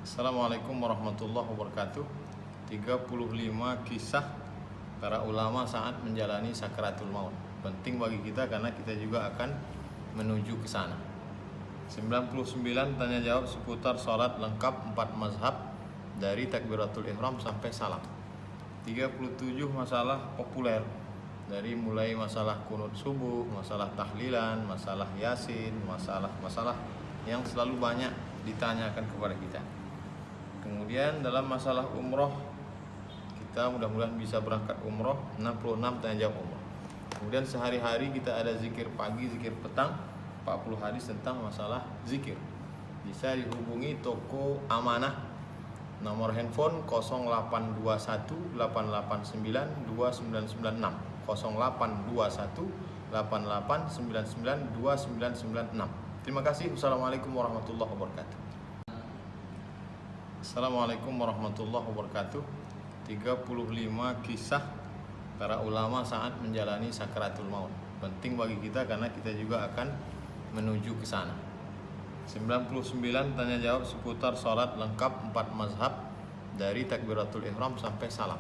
Assalamualaikum warahmatullahi wabarakatuh. 35 kisah para ulama saat menjalani sakaratul maut. Penting bagi kita karena kita juga akan menuju ke sana. 99 tanya jawab seputar sholat lengkap 4 mazhab dari takbiratul ihram sampai salam. 37 masalah populer dari mulai masalah kunut subuh, masalah tahlilan, masalah yasin, masalah yang selalu banyak ditanyakan kepada kita. Kemudian dalam masalah umroh, kita mudah-mudahan bisa berangkat umroh, 66 tanya jawab umroh. Kemudian sehari-hari kita ada zikir pagi, zikir petang, 40 hadis tentang masalah zikir. Bisa dihubungi toko Amanah, nomor handphone 0821 889 2996, 0821 8899 2996. Terima kasih. Wassalamualaikum warahmatullahi wabarakatuh. Assalamualaikum warahmatullahi wabarakatuh. 35 kisah para ulama saat menjalani sakaratul maut. Penting bagi kita karena kita juga akan menuju ke sana. 99 tanya jawab seputar sholat lengkap 4 mazhab dari takbiratul ihram sampai salam.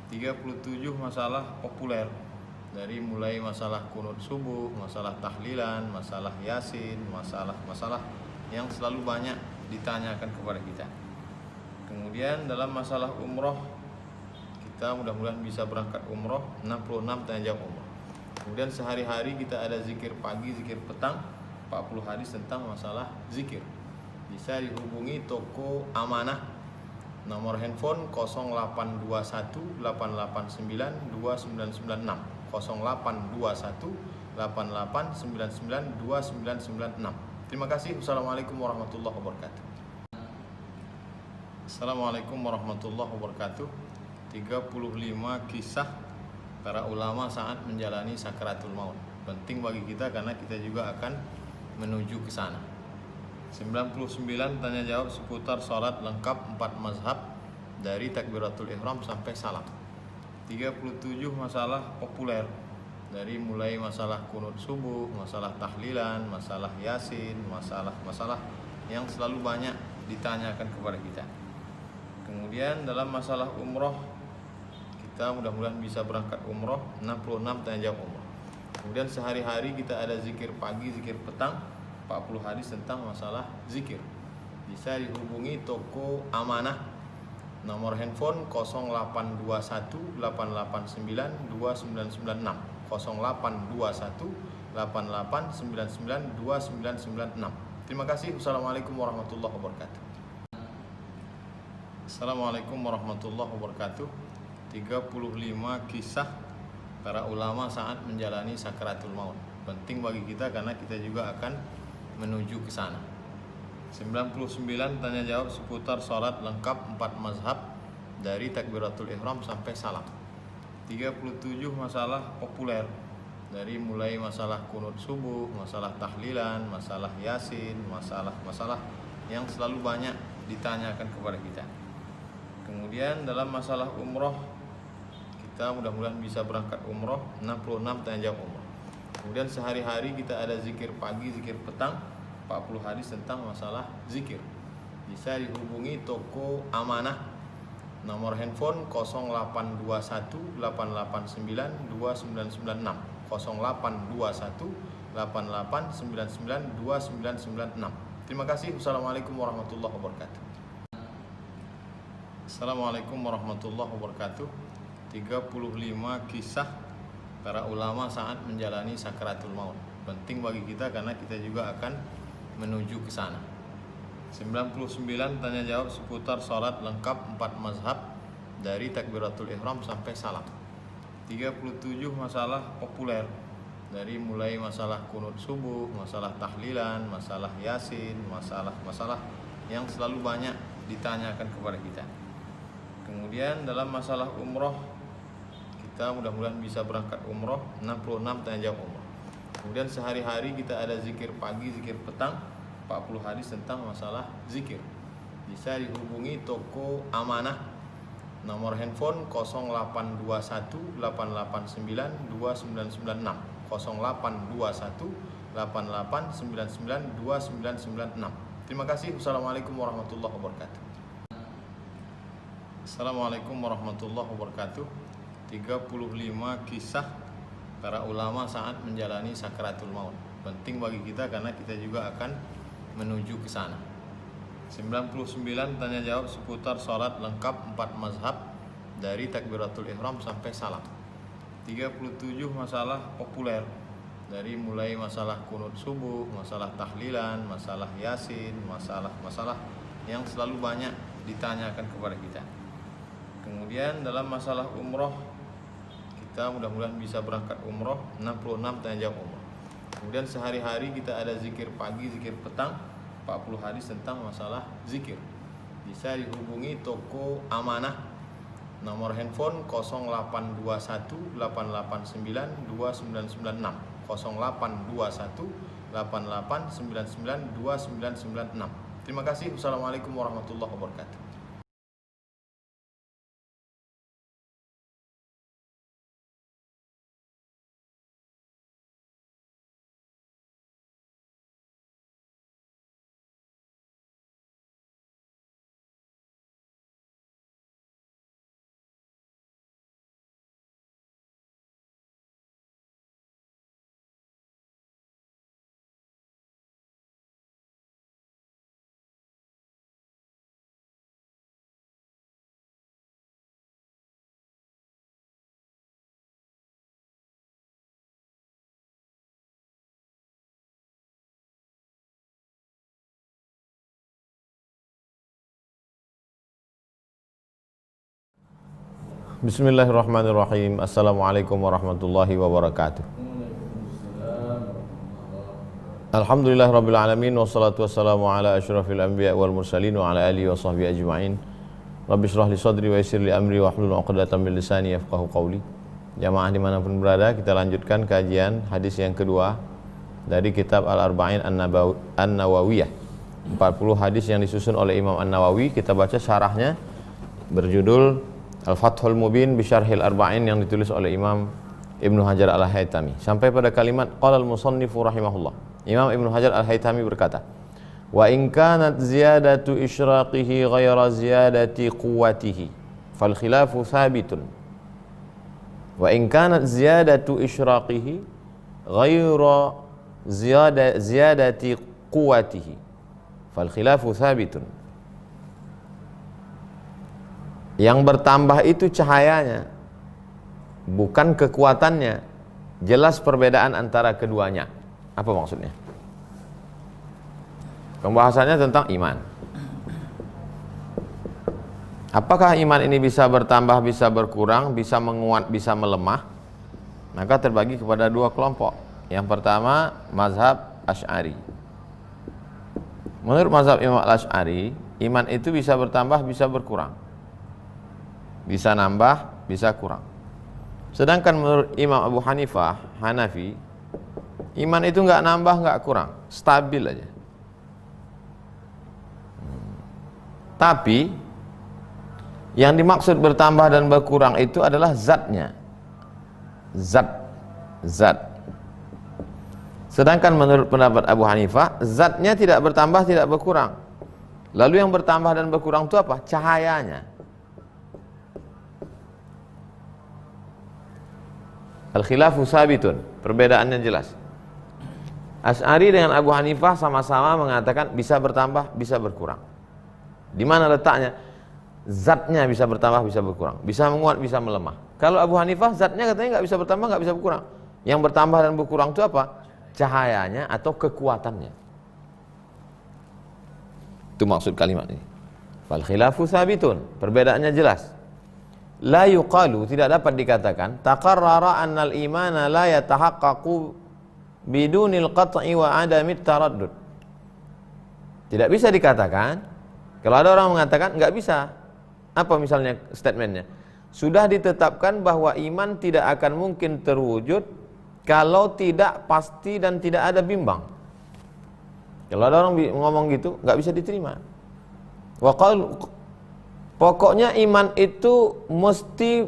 37 masalah populer dari mulai masalah kunut subuh, masalah tahlilan, masalah yasin, masalah yang selalu banyak ditanyakan kepada kita. Kemudian dalam masalah umroh, kita mudah-mudahan bisa berangkat umroh, 66 tanya jawab umroh. Kemudian sehari-hari kita ada zikir pagi, zikir petang, 40 hadis tentang masalah zikir. Bisa dihubungi toko Amanah, nomor handphone 0821 889 2996, 0821 8899 2996. Terima kasih. Wassalamualaikum warahmatullahi wabarakatuh. Assalamualaikum warahmatullahi wabarakatuh. 35 kisah para ulama saat menjalani sakaratul maut. Penting bagi kita karena kita juga akan menuju ke sana. 99 tanya jawab seputar sholat lengkap 4 mazhab dari takbiratul ihram sampai salam. 37 masalah populer dari mulai masalah kunut subuh, masalah tahlilan, masalah yasin, masalah yang selalu banyak ditanyakan kepada kita. Kemudian dalam masalah umroh, kita mudah-mudahan bisa berangkat umroh, 66 tanya jawab umroh. Kemudian sehari-hari kita ada zikir pagi, zikir petang, 40 hadis tentang masalah zikir. Bisa dihubungi toko Amanah, nomor handphone 0821 889 2996, 0821 8899 2996. Terima kasih. Wassalamualaikum warahmatullahi wabarakatuh. Assalamualaikum warahmatullahi wabarakatuh. 35 kisah para ulama saat menjalani sakaratul maut. Penting bagi kita karena kita juga akan menuju ke sana. 99 tanya jawab seputar sholat lengkap 4 mazhab dari takbiratul ihram sampai salam. 37 masalah populer dari mulai masalah kunut subuh, masalah tahlilan, masalah yasin, masalah yang selalu banyak ditanyakan kepada kita. Kemudian dalam masalah umroh, kita mudah-mudahan bisa berangkat umroh, 66 tanya jawab umroh. Kemudian sehari-hari kita ada zikir pagi, zikir petang, 40 hadis tentang masalah zikir. Bisa dihubungi toko Amanah, nomor handphone 0821 889 2996, 0821 8899 2996. Terima kasih. Wassalamualaikum warahmatullahi wabarakatuh. Assalamualaikum warahmatullahi wabarakatuh. 35 kisah para ulama saat menjalani sakaratul maut. Penting bagi kita karena kita juga akan menuju ke sana. 99 tanya jawab seputar sholat lengkap 4 mazhab dari takbiratul ihram sampai salam. 37 masalah populer dari mulai masalah kunut subuh, masalah tahlilan, masalah yasin, masalah yang selalu banyak ditanyakan kepada kita. Kemudian dalam masalah umroh, kita mudah-mudahan bisa berangkat umroh, 66 tanya jawab umroh. Kemudian sehari-hari kita ada zikir pagi, zikir petang, 40 hadis tentang masalah zikir. Bisa dihubungi toko Amanah, nomor handphone 0821 889 2996, 0821 8899 2996. Terima kasih. Wassalamualaikum warahmatullahi wabarakatuh. Assalamualaikum warahmatullahi wabarakatuh. 35 kisah para ulama saat menjalani sakaratul maut. Penting bagi kita karena kita juga akan menuju ke sana. 99 tanya jawab seputar sholat lengkap 4 mazhab dari takbiratul ihram sampai salam. 37 masalah populer dari mulai masalah kunut subuh, masalah tahlilan, masalah yasin, masalah yang selalu banyak ditanyakan kepada kita. Kemudian dalam masalah umroh, kita mudah-mudahan bisa berangkat umroh, 66 tanya jawab umroh. Kemudian sehari-hari kita ada zikir pagi, zikir petang, 40 hadis tentang masalah zikir. Bisa dihubungi toko Amanah, nomor handphone 0821 889 2996, 0821 8899 2996. Terima kasih. Wassalamualaikum warahmatullahi wabarakatuh. Bismillahirrahmanirrahim. Assalamualaikum warahmatullahi wabarakatuh. Alhamdulillah rabbil alamin, wassalatu wassalamu ala asyrafil anbiya wal mursalin wa ala alihi wa sahbihi ajma'in. Rabbi shrah li sadri wa yassir li amri wa hlul 'uqdatam min lisani yafqahu qawli. Jamaah dimanapun berada, kita lanjutkan kajian hadis yang kedua dari kitab Al-Arba'in An-Nawawiyah. 40 hadis yang disusun oleh Imam An-Nawawi. Kita baca syarahnya berjudul Al-Fathul Mubin Bisyarhil Arba'in yang ditulis oleh Imam Ibnu Hajar Al-Haytami. Sampai pada kalimat qala al-musannifu rahimahullah. Imam Ibnu Hajar Al-Haytami berkata, "Wa in kanat ziyadatu ishraqihi ghayra ziyadati quwwatihi fal khilafu thabitun." Wa in kanat ziyadatu ishraqihi ghayra ziyadati quwwatihi fal khilafu thabitun. Yang bertambah itu cahayanya, bukan kekuatannya. Jelas perbedaan antara keduanya. Apa maksudnya? Pembahasannya tentang iman. Apakah iman ini bisa bertambah, bisa berkurang, bisa menguat, bisa melemah? Maka terbagi kepada dua kelompok. Yang pertama, mazhab Asy'ari. Menurut mazhab Imam Asy'ari, iman itu bisa bertambah, bisa berkurang. Bisa nambah, bisa kurang. Sedangkan menurut Imam Abu Hanifah, Hanafi, iman itu nggak nambah, nggak kurang, stabil aja. Tapi yang dimaksud bertambah dan berkurang itu adalah zatnya. Zat. Sedangkan menurut pendapat Abu Hanifah, zatnya tidak bertambah, tidak berkurang. Lalu yang bertambah dan berkurang itu apa? Cahayanya. Al-khilafu sabitun, perbedaannya jelas. Asy'ari dengan Abu Hanifah sama-sama mengatakan bisa bertambah, bisa berkurang. Di mana letaknya? Zatnya bisa bertambah, bisa berkurang. Bisa menguat, bisa melemah. Kalau Abu Hanifah, zatnya katanya nggak bisa bertambah, nggak bisa berkurang. Yang bertambah dan berkurang itu apa? Cahayanya atau kekuatannya. Itu maksud kalimat ini. Fal khilafu sabitun, perbedaannya jelas. La yuqalu, tidak dapat dikatakan taqarrara annal imana la yatahaqqaqu bidunil qat'i wa adamit taraddud. Tidak bisa dikatakan. Kalau ada orang mengatakan nggak bisa, apa misalnya statementnya? Sudah ditetapkan bahwa iman tidak akan mungkin terwujud kalau tidak pasti dan tidak ada bimbang. Kalau ada orang ngomong gitu, nggak bisa diterima. Wa qalu, pokoknya iman itu mesti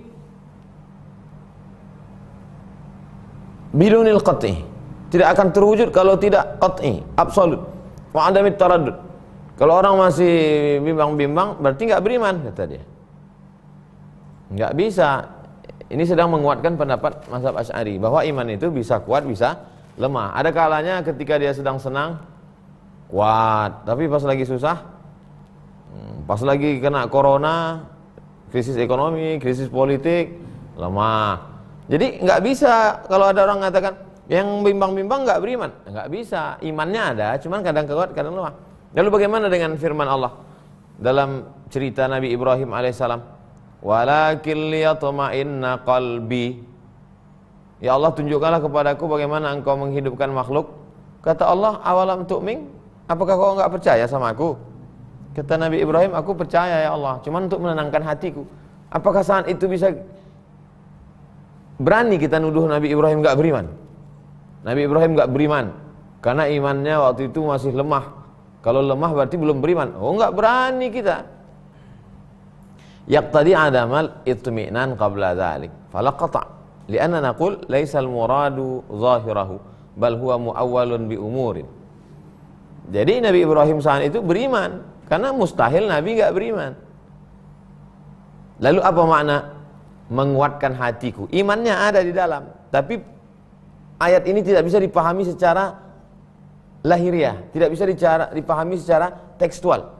bidunil qat'i, tidak akan terwujud kalau tidak qat'i, absolut. Wa adamit taraddud, Kalau orang masih bimbang-bimbang berarti nggak beriman, kata dia. Nggak bisa. Ini sedang menguatkan pendapat mazhab Asy'ari bahwa iman itu bisa kuat, bisa lemah. Ada kalanya ketika dia sedang senang kuat, tapi pas lagi susah, pas lagi kena corona, krisis ekonomi, krisis politik, lemah. Jadi nggak bisa kalau ada orang mengatakan yang bimbang-bimbang nggak beriman, nggak bisa. Imannya ada, cuman kadang kuat, kadang lemah. Lalu bagaimana dengan firman Allah dalam cerita Nabi Ibrahim alaihissalam? Walakin liyatma'inna qalbi. Ya Allah, tunjukkanlah kepadaku bagaimana engkau menghidupkan makhluk. Kata Allah, awalam tu'min? Apakah kau enggak percaya sama aku? Kata Nabi Ibrahim, aku percaya ya Allah, cuman untuk menenangkan hatiku. Apakah saat itu bisa berani kita nuduh Nabi Ibrahim enggak beriman? Nabi Ibrahim enggak beriman karena imannya waktu itu masih lemah. Kalau lemah berarti belum beriman. Oh, enggak berani kita. Yaqtadi adamal itmi'nan qabla dhalik fala qata' li'anna naqul laisa al-muradu zahirahu bal huwa muawwalun bi umurin. Jadi Nabi Ibrahim saat itu beriman karena mustahil Nabi enggak beriman. Lalu apa makna menguatkan hatiku? Imannya ada di dalam, tapi ayat ini tidak bisa dipahami secara lahiriah, tidak bisa dipahami secara tekstual.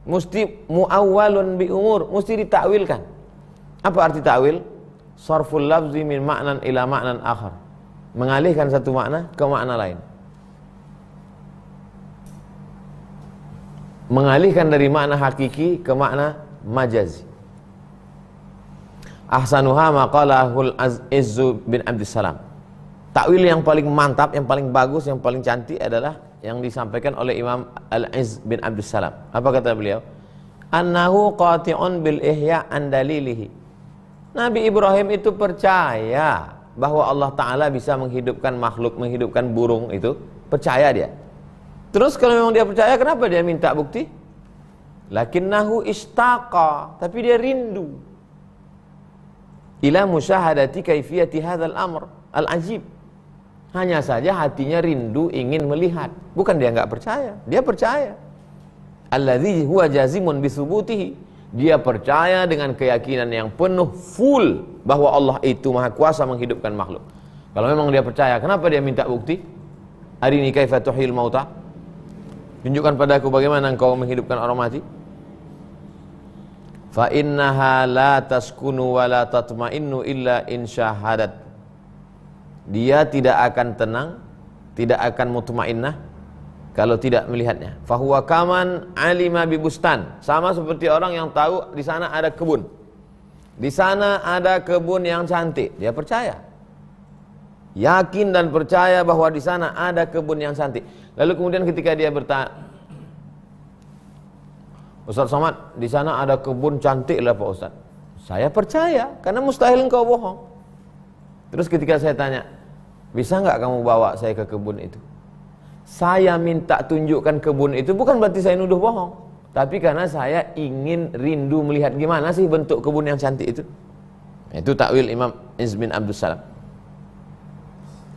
Mesti muawwalun bi umur, mesti ditakwilkan. Apa arti takwil? Sarful lafzi min ma'nan ila ma'nan akhar. Mengalihkan satu makna ke makna lain. Mengalihkan dari makna hakiki ke makna majazi. Ahsanuha maqalahul Izzu bin Abdussalam. Takwil yang paling mantap, yang paling bagus, yang paling cantik adalah yang disampaikan oleh Imam Al-Izz bin Abdussalam. Apa kata beliau? Annahu qati'un bil ihya an dalilihi. Nabi Ibrahim itu percaya bahwa Allah Ta'ala bisa menghidupkan makhluk, menghidupkan burung itu. Percaya dia. Terus kalau memang dia percaya, kenapa dia minta bukti? Lakinnahu istaqa, tapi dia rindu ila musyahadati kaifiyati hadzal amr al-ajib. Hanya saja hatinya rindu ingin melihat. Bukan dia enggak percaya, dia percaya. Alladzi huwa jazimun bisubutihi. Dia percaya dengan keyakinan yang penuh, full, bahwa Allah itu maha kuasa menghidupkan makhluk. Kalau memang dia percaya, kenapa dia minta bukti? Arini kaifa tuhil mauta. Tunjukkan padaku bagaimana engkau menghidupkan orang mati. Fa innaha la taskunu wa la tatma'innu illa in syahadat. Dia tidak akan tenang, tidak akan mutmainnah kalau tidak melihatnya. Fahuwa kaman alima bibustan. Sama seperti orang yang tahu di sana ada kebun. Di sana ada kebun yang cantik, dia percaya. Yakin dan percaya bahwa di sana ada kebun yang cantik. Lalu kemudian ketika dia bertanya, Ustaz Somad, di sana ada kebun cantik lah Pak Ustaz. Saya percaya, karena mustahil engkau bohong. Terus ketika saya tanya, bisa nggak kamu bawa saya ke kebun itu? Saya minta tunjukkan kebun itu bukan berarti saya nuduh bohong, tapi karena saya ingin rindu melihat gimana sih bentuk kebun yang cantik itu. Itu takwil Imam Izz bin Abdussalam.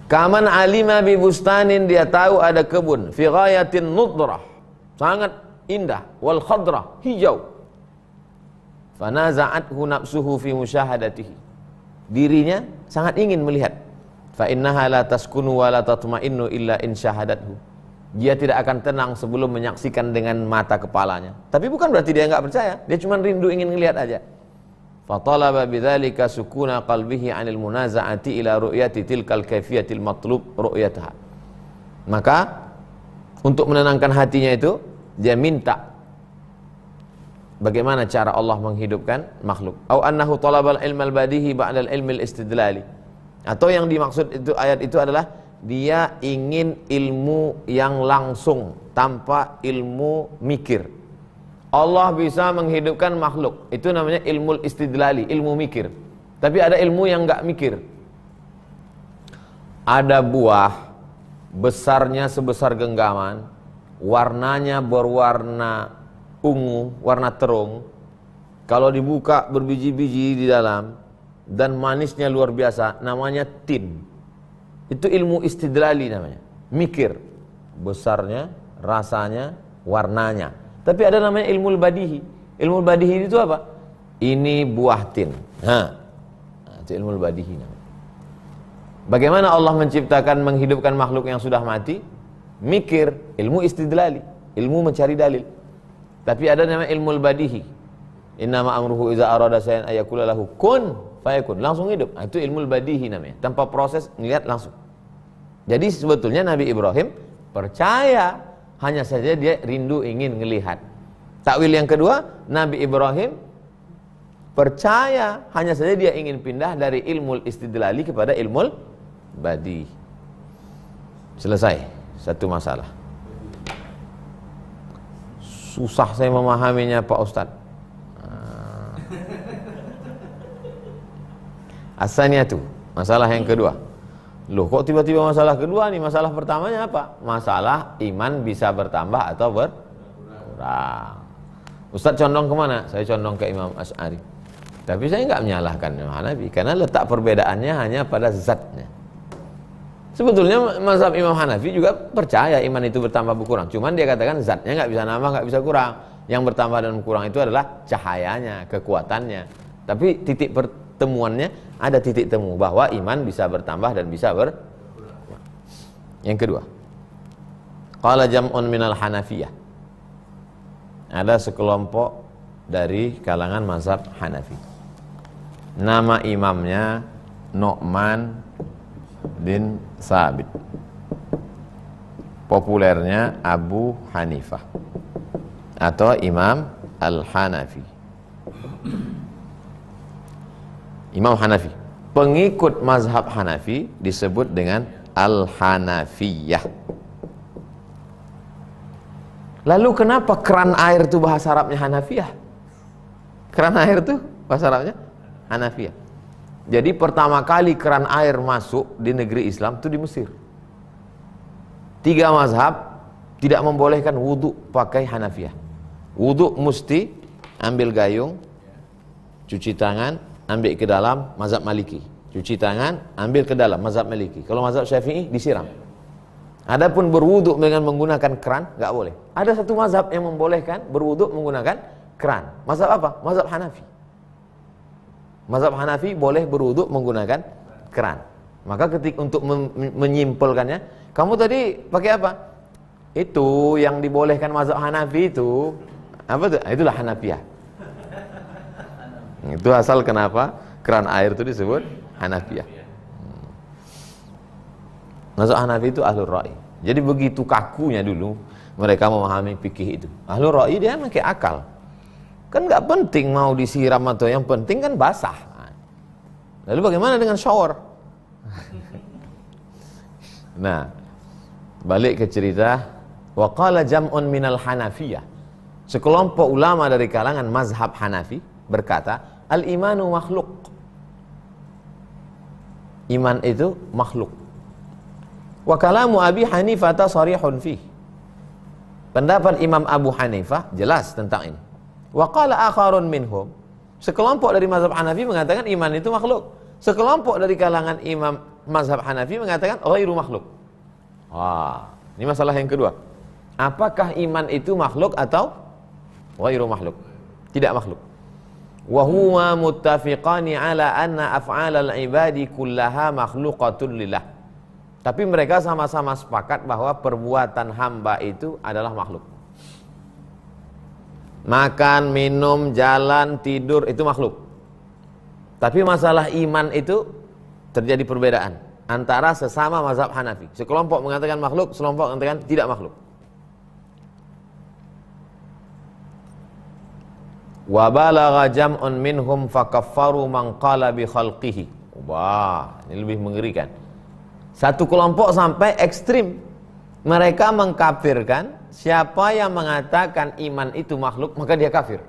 Kaman alima bi bustanin, dia tahu ada kebun fi ghayatin nudrah, sangat indah, wal khadrah, hijau. Fanaza'athu nafsuhu fi musyahadatihi. Dirinya sangat ingin melihat. Fa innaha la taskunu wa la tatma'innu illa in syahadathu. Dia tidak akan tenang sebelum menyaksikan dengan mata kepalanya. Tapi bukan berarti dia enggak percaya, dia cuma rindu ingin melihat aja. Fa talaba bidzalika sukuna qalbihi 'anil munaza'ati ila ru'yati tilkal kaifiyatil matlub ru'yataha. Maka untuk menenangkan hatinya itu, dia minta bagaimana cara Allah menghidupkan makhluk. Au annahu talabal ilmal badihi ba'dal ilmil istidlali. Atau yang dimaksud itu ayat itu adalah dia ingin ilmu yang langsung tanpa ilmu mikir. Allah bisa menghidupkan makhluk. Itu namanya ilmu istidlali, ilmu mikir. Tapi ada ilmu yang enggak mikir. Ada buah besarnya sebesar genggaman, warnanya berwarna ungu, warna terung. Kalau dibuka berbiji-biji di dalam dan manisnya luar biasa, namanya tin. Itu ilmu istidlali namanya, mikir besarnya, rasanya, warnanya. Tapi ada namanya ilmu badihi. Ilmu badihi itu apa? Ini buah tin. Itu ilmu badihi namanya. Bagaimana Allah menciptakan, menghidupkan makhluk yang sudah mati? Mikir, ilmu istidlali, ilmu mencari dalil. Tapi ada namanya ilmu badihi. Innama amruhu iza arada shay'an ayaqula lahu kun fayakun. Langsung hidup. Itu ilmu badihi namanya. Tanpa proses, ngelihat langsung. Jadi sebetulnya Nabi Ibrahim percaya, hanya saja dia rindu ingin melihat. Takwil yang kedua, Nabi Ibrahim percaya, hanya saja dia ingin pindah dari ilmu istidlali kepada ilmu badi. Selesai satu masalah. Susah saya memahaminya Pak Ustadz. Asalnya tuh masalah yang kedua. Loh, kok tiba-tiba masalah kedua nih? Masalah pertamanya apa? Masalah iman bisa bertambah atau berkurang. Ustadz condong kemana? Saya condong ke Imam Asy'ari. Tapi saya nggak menyalahkan Imam Hanafi, karena letak perbedaannya hanya pada zatnya. Sebetulnya mazhab Imam Hanafi juga percaya iman itu bertambah berkurang. Cuman dia katakan zatnya nggak bisa nambah, nggak bisa kurang. Yang bertambah dan berkurang itu adalah cahayanya, kekuatannya. Tapi titik pertemuannya, ada titik temu bahwa iman bisa bertambah dan bisa berkurang. Yang kedua, qala jam'un minal Hanafiyah. Ada sekelompok dari kalangan mazhab Hanafi. Nama imamnya Nu'man bin Sabit. Populernya Abu Hanifah atau Imam Al-Hanafi. Imam Hanafi. Pengikut mazhab Hanafi disebut dengan Al-Hanafiyah. Lalu kenapa keran air itu bahasa Arabnya Hanafiyah? Keran air itu bahasa Arabnya Hanafiyah. Jadi pertama kali keran air masuk di negeri Islam itu di Mesir. 3 mazhab tidak membolehkan wudhu pakai Hanafiyah. Wudhu mesti ambil gayung, cuci tangan, ambil ke dalam, mazhab Maliki. Cuci tangan, ambil ke dalam, mazhab Maliki. Kalau mazhab Syafi'i disiram. Adapun berwudhu dengan menggunakan keran, nggak boleh. Ada satu mazhab yang membolehkan berwudhu menggunakan keran. Mazhab apa? Mazhab Hanafi. Mazhab Hanafi boleh berwudhu menggunakan keran. Maka ketika untuk menyimpulkannya, kamu tadi pakai apa? Itu yang dibolehkan mazhab Hanafi itu apa tuh? Itulah Hanafiyah. Itu asal kenapa keran air itu disebut Hanafiyah. Mazhab Hanafi itu ahlul ra'i. Jadi begitu kakunya dulu mereka memahami fikih itu. Ahlul ra'i dia pakai akal. Kan nggak penting mau disiram atau yang penting kan basah. Lalu bagaimana dengan shower? Nah, balik ke cerita. Wa qala jam'un minal Hanafiyah. Sekelompok ulama dari kalangan mazhab Hanafi berkata, al-imanu makhluk. Iman itu makhluk. Wa kalamu Abi Hanifah sharihun fih. Pendapat Imam Abu Hanifah jelas tentang ini. Wa qala akharun minhum. Sekelompok dari mazhab Hanafi mengatakan iman itu makhluk. Sekelompok dari kalangan imam mazhab Hanafi mengatakan ghairu makhluk. Wah, ini masalah yang kedua. Apakah iman itu makhluk atau ghairu makhluk? Tidak makhluk. Wa huwa muttafiqani ala anna af'alal ibadi kullaha makhluqatun lillah. Tapi mereka sama-sama sepakat bahwa perbuatan hamba itu adalah makhluk. Makan, minum, jalan, tidur itu makhluk. Tapi masalah iman itu terjadi perbedaan antara sesama mazhab Hanafi. Sekelompok mengatakan makhluk, sekelompok mengatakan tidak makhluk. Wa balagha jam'un minhum fakaffaru man qala bi khalqihi. Wah, ini lebih mengerikan. Satu kelompok sampai ekstrim. Mereka mengkafirkan siapa yang mengatakan iman itu makhluk, maka dia kafir.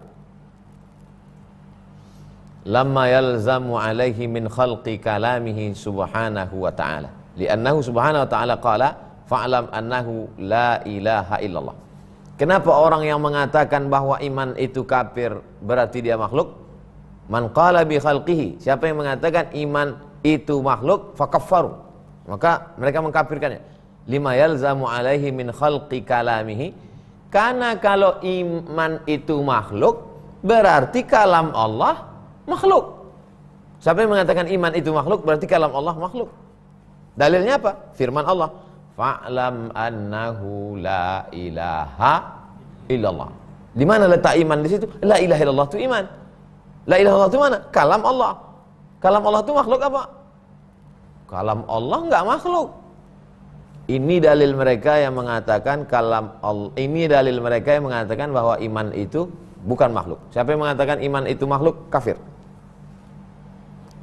Lamma yalzamu alaihi min khalqi kalamihi subhanahu wa ta'ala. Li'annahu subhanahu wa ta'ala qala fa'lam annahu la ilaha illallah. Kenapa orang yang mengatakan bahwa iman itu kafir berarti dia makhluk? Man qala bi khalqihi. Siapa yang mengatakan iman itu makhluk, fakaffaru. Maka mereka mengkafirkannya. Lima yalzamu alaihi min khalqi kalamihi. Karena kalau iman itu makhluk, berarti kalam Allah makhluk. Siapa yang mengatakan iman itu makhluk, berarti kalam Allah makhluk. Dalilnya apa? Firman Allah, fa'lam annahu la ilaha illallah. Di mana letak iman di situ? La ilaha illallah itu iman. La ilaha illallah itu mana? Kalam Allah. Kalam Allah itu makhluk apa? Kalam Allah enggak makhluk. Ini dalil mereka yang mengatakan kalam Allah. Ini dalil mereka yang mengatakan bahwa iman itu bukan makhluk. Siapa yang mengatakan iman itu makhluk? Kafir.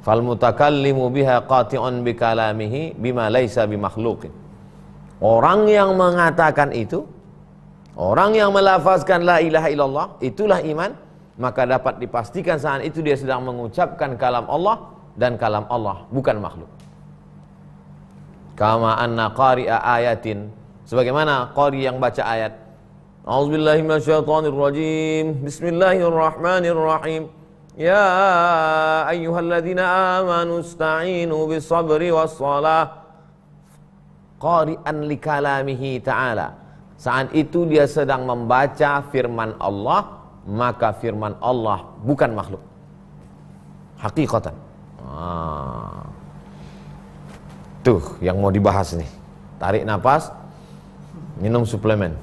Fal mutakallimu biha qati'un bi kalamihi bima laisa bi makhluqin. Orang yang mengatakan itu, orang yang melafazkan la ilaha illallah, itulah iman, maka dapat dipastikan saat itu dia sedang mengucapkan kalam Allah, dan kalam Allah bukan makhluk. Kama anna qari'a ayatin, sebagaimana qari yang baca ayat, A'udzubillahi minasyaitonirrajim, Bismillahirrahmanirrahim, Ya ayyuhalladzina amanu ista'inu bisabri wassalah, qari'an likalamihi ta'ala. Saat itu dia sedang membaca firman Allah, maka firman Allah bukan makhluk. Hakikatan. Tuh yang mau dibahas nih. Tarik nafas, minum suplemen.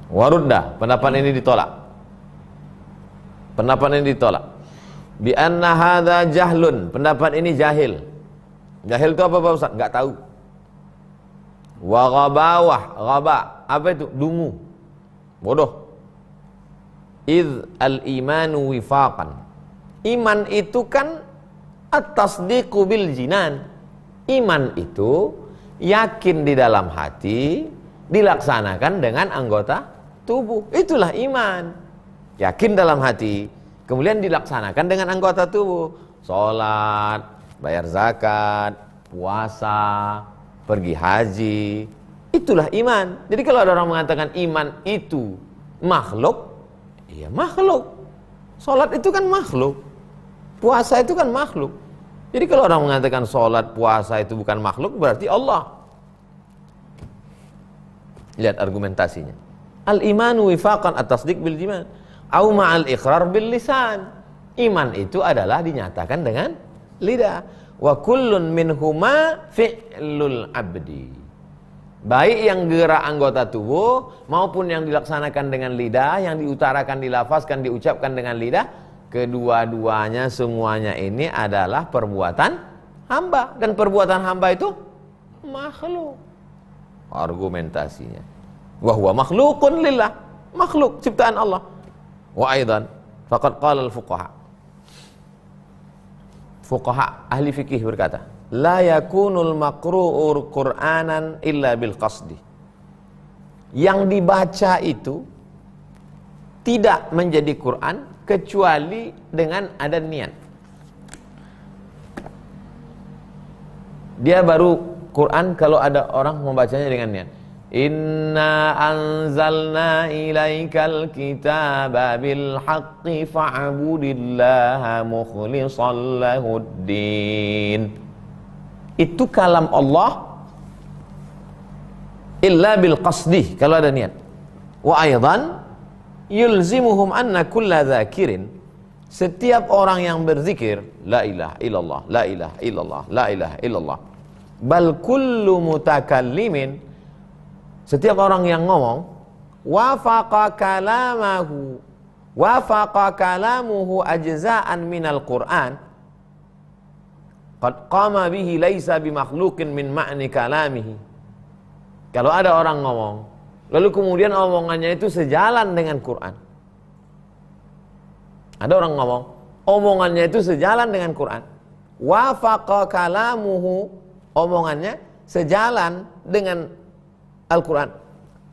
Warudda, pendapat ini ditolak. Pendapat ini ditolak. Bi anna hadza jahlun, pendapat ini jahil. Jahil itu apa Pak Ustaz? Enggak tahu. Wa ghabawah, ghaba, apa itu? Dungu. Bodoh. Idz al-imanu wifaqan. Iman itu kan at-tasdiqu bil jinan. Iman itu yakin di dalam hati, dilaksanakan dengan anggota tubuh. Itulah iman. Yakin dalam hati, kemudian dilaksanakan dengan anggota tubuh. Salat, bayar zakat, puasa, pergi haji. Itulah iman. Jadi kalau ada orang mengatakan iman itu makhluk, iya makhluk. Salat itu kan makhluk. Puasa itu kan makhluk. Jadi kalau orang mengatakan sholat, puasa itu bukan makhluk, berarti Allah. Lihat argumentasinya. Al-imanu wifaqan at-tasdiq bil jiman, au ma'al iqrar bil lisan. Iman itu adalah dinyatakan dengan lidah. Wa kullun minhuma fi'lul abdi. Baik yang gerak anggota tubuh maupun yang dilaksanakan dengan lidah, yang diutarakan, dilafazkan, diucapkan dengan lidah, kedua-duanya semuanya ini adalah perbuatan hamba, dan perbuatan hamba itu makhluk. Argumentasinya, wa huwa makhluqun lillah, makhluk ciptaan Allah. Wa aidan faqad qala al-fuqaha, fuqaha ahli fikih berkata, la yakunul maqru'u qur'anan illa bil qasdi. Yang dibaca itu tidak menjadi Quran kecuali dengan ada niat. Dia baru Quran kalau ada orang membacanya dengan niat. Inna anzalna ilaikal kitaba bil haqqi fa'budillaha mukhlishan lahuddin. Itu kalam Allah illa bil qasdi, kalau ada niat. Wa aidan yulzimuhum anna kulla dzakirin, setiap orang yang berzikir la ilaha illallah, la ilaha illallah, la ilaha illallah, bal kullu mutakallimin, setiap orang yang ngomong, wafaqa kalamuhu ajza'an minal Qur'an qad qama bihi laisa bimakhluqin min ma'ni kalamihi. Kalau ada orang ngomong lalu kemudian omongannya itu sejalan dengan Quran. Ada orang ngomong, omongannya itu sejalan dengan Quran. Wafaqa kalamuhu, omongannya sejalan dengan Al-Quran.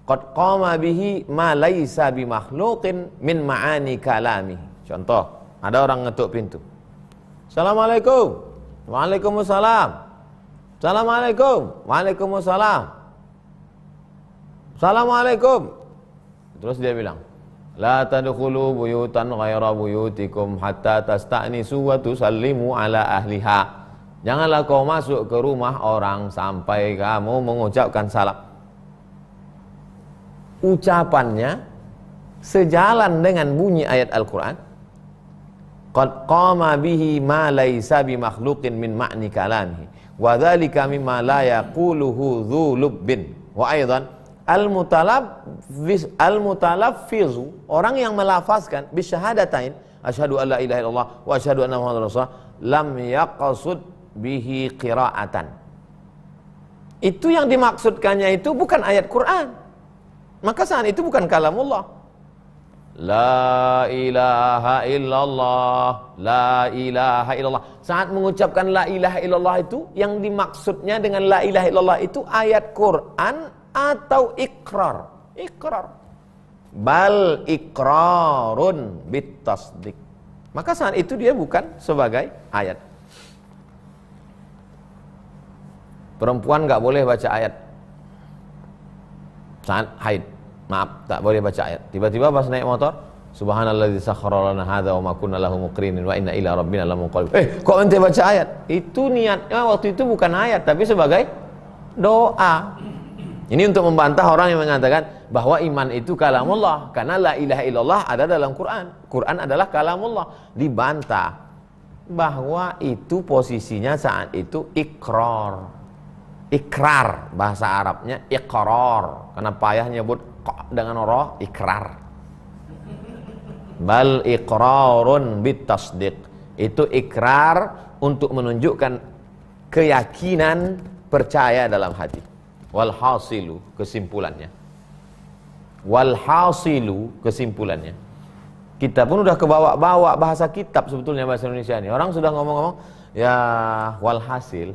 Qad qama bihi ma laisa bimakhluqin min ma'ani kalamihi. Contoh, ada orang ngetuk pintu. Assalamualaikum. Waalaikumsalam. Assalamualaikum. Waalaikumsalam. Assalamualaikum. Terus dia bilang, la tadkhulu buyutan ghaira buyutikum hatta tasta'nisu wa tusallimu ala ahliha. Janganlah kau masuk ke rumah orang sampai kamu mengucapkan salam. ucapannya sejalan dengan bunyi ayat Al-Quran. Qad qama bihi ma laysa bi makhluqin min ma'ni kalamihi wa dzalika mimma la yaquluhu dzu lubbin. Wa aidan al-mutalaffizu, orang yang melafazkan bisyahadatain, asyhadu an la ilaha illallah wa asyhadu anna muhammadar rasulullah, lam yaqsud bihi qira'atan. Itu yang dimaksudkannya itu bukan ayat Quran. Maka saat itu bukan kalamullah. La ilaha illallah, la ilaha illallah. Saat mengucapkan la ilaha illallah itu, yang dimaksudnya dengan la ilaha illallah itu ayat Quran atau ikrar. Ikrar. Bal ikrarun bitasdik. Maka saat itu dia bukan sebagai ayat. Perempuan nggak boleh baca ayat saat haid. Maaf, tak boleh baca ayat. Tiba-tiba pas naik motor, subhanalladzi sakhkhara lana hadza wa ma kunna lahu muqrinin wa inna ila rabbina lamunqalib. Kok ente baca ayat? Itu niatnya waktu itu bukan ayat, tapi sebagai doa. Ini untuk membantah orang yang mengatakan bahwa iman itu kalamullah, karena la ilaha illallah ada dalam Quran. Quran adalah kalamullah. Dibantah bahwa itu posisinya saat itu ikrar. Ikrar, bahasa Arabnya iqrar, karena payah nyebut dengan roh, ikrar. Bal iqrarun bitasdiq, itu ikrar untuk menunjukkan keyakinan, percaya dalam hati. Walhasilu, kesimpulannya. Walhasilu, kesimpulannya. Kita pun udah kebawa-bawa bahasa kitab sebetulnya bahasa Indonesia ini. Orang sudah ngomong-ngomong, ya walhasil.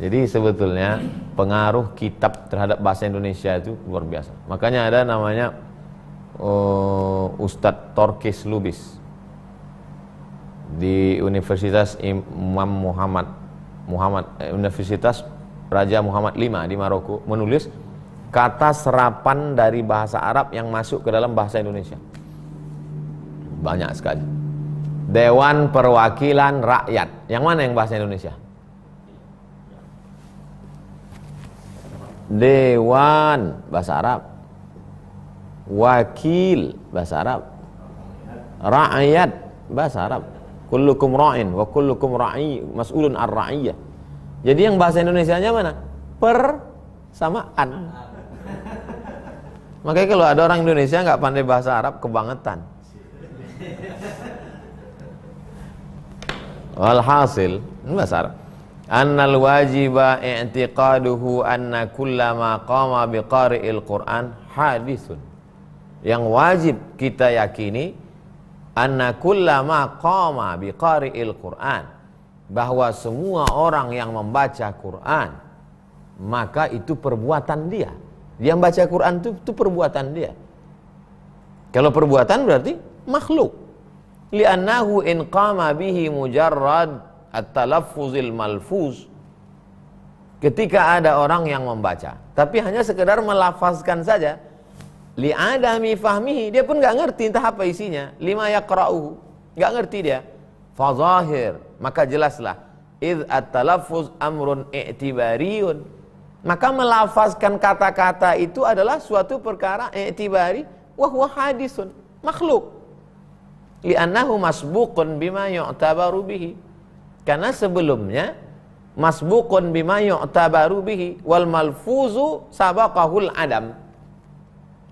Jadi sebetulnya pengaruh kitab terhadap bahasa Indonesia itu luar biasa. Makanya ada namanya Ustadz Torkis Lubis di Universitas Imam Muhammad Universitas Raja Muhammad V di Maroko, menulis kata serapan dari bahasa Arab yang masuk ke dalam bahasa Indonesia. Banyak sekali. Dewan Perwakilan Rakyat. Yang mana yang bahasa Indonesia? Dewan bahasa Arab, wakil bahasa Arab, rakyat bahasa Arab. Kullukum ra'in wa kullukum ra'i mas'ulun ar-ra'iyah. Jadi yang bahasa Indonesianya mana? Persamaan. Makanya kalau ada orang Indonesia nggak pandai bahasa Arab, kebangetan. Walhasil, ini bahasa Arab. Annal wajiba i'tiqaduhu anna kullama qama biqari'il Qur'an hadithun. Yang wajib kita yakini anna kullama qama biqari'il Qur'an, bahwa semua orang yang membaca Quran maka itu perbuatan dia. Dia membaca Quran itu perbuatan dia. Kalau perbuatan berarti makhluk. Li'annahu in qama bihi mujarrad at-talaffuzil malfuz. Ketika ada orang yang membaca tapi hanya sekedar melafazkan saja, li'adami fahmihi, dia pun nggak ngerti entah apa isinya, lima yaqra'uhu, nggak ngerti dia, fazahir, maka jelaslah id at-talaffuz amrun i'tibariyun, maka melafazkan kata-kata itu adalah suatu perkara i'tibari wa huwa hadisun, makhluk. Li'annahu masbuqun bima yu'tabaru bihi, karena sebelumnya masbuqun bima yu'tabaru bihi, wal malfuzu sabaqahul adam.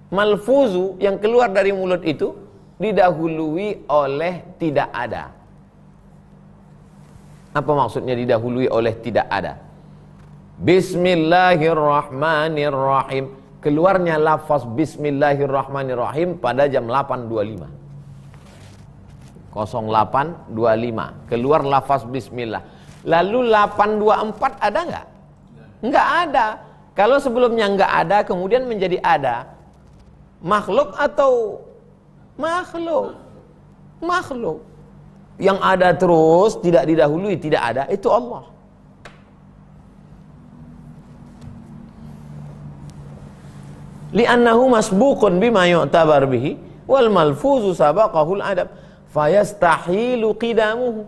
Malfuzu yang keluar dari mulut itu didahului oleh tidak ada. Apa maksudnya didahului oleh tidak ada? Bismillahirrahmanirrahim. Keluarnya lafaz Bismillahirrahmanirrahim pada jam 8.25. 08.25 keluar lafaz bismillah. Lalu 8.24 ada nggak? Nggak ada. Kalau sebelumnya nggak ada kemudian menjadi ada, makhluk atau makhluk? Makhluk. Yang ada terus tidak didahului, tidak ada, itu Allah. Li'annahu masbuqun bima yu'tabar bihi wal malfuzu sabaqahul adab. Fayastahilu qidamuhu.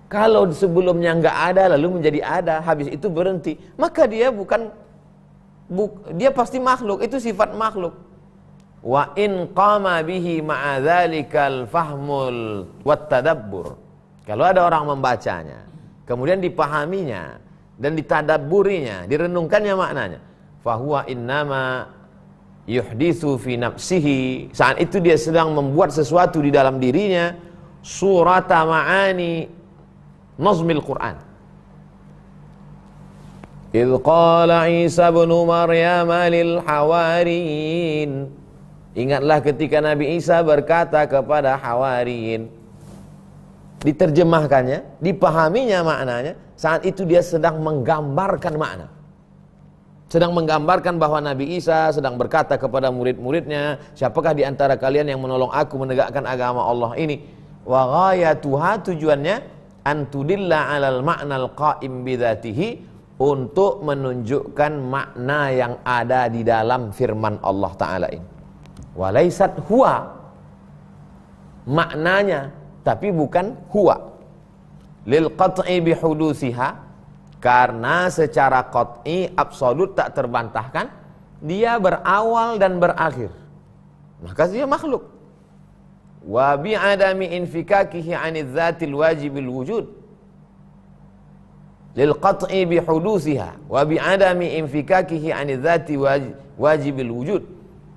Kalau sebelumnya nggak ada lalu menjadi ada, habis itu berhenti, maka dia bukan dia pasti makhluk, itu sifat makhluk. Wa in qama bihi ma'a dzalikal fahmul wat tadabbur. Kalau ada orang membacanya, kemudian dipahaminya dan ditadabburinya, direnungkannya maknanya, fahuwa innama yuhditsu fi nafsihi, saat itu dia sedang membuat sesuatu di dalam dirinya, surata ma'ani nazmil Quran. Idh qala Isa ibn Maryam lil hawariyin, ingatlah ketika Nabi Isa berkata kepada hawariyin. Diterjemahkannya, dipahaminya maknanya, saat itu dia sedang menggambarkan makna. Sedang menggambarkan bahwa Nabi Isa sedang berkata kepada murid-muridnya, siapakah di antara kalian yang menolong aku menegakkan agama Allah ini? Wa ghayatuha, tujuannya antudilla 'alal ma'nal qa'im bidzatihi, untuk menunjukkan makna yang ada di dalam firman Allah Ta'ala ini. Walaisat huwa, maknanya, tapi bukan huwa. Lil qat'i bihudusiha, karena secara qat'i absolut tak terbantahkan, dia berawal dan berakhir, maka dia makhluk. Wa bi'adami infikakihi 'anil dzatil wajibil wujud, lil qat'i bihudusiha wa bi'adami infikakihi 'anil dzati wajibil wujud.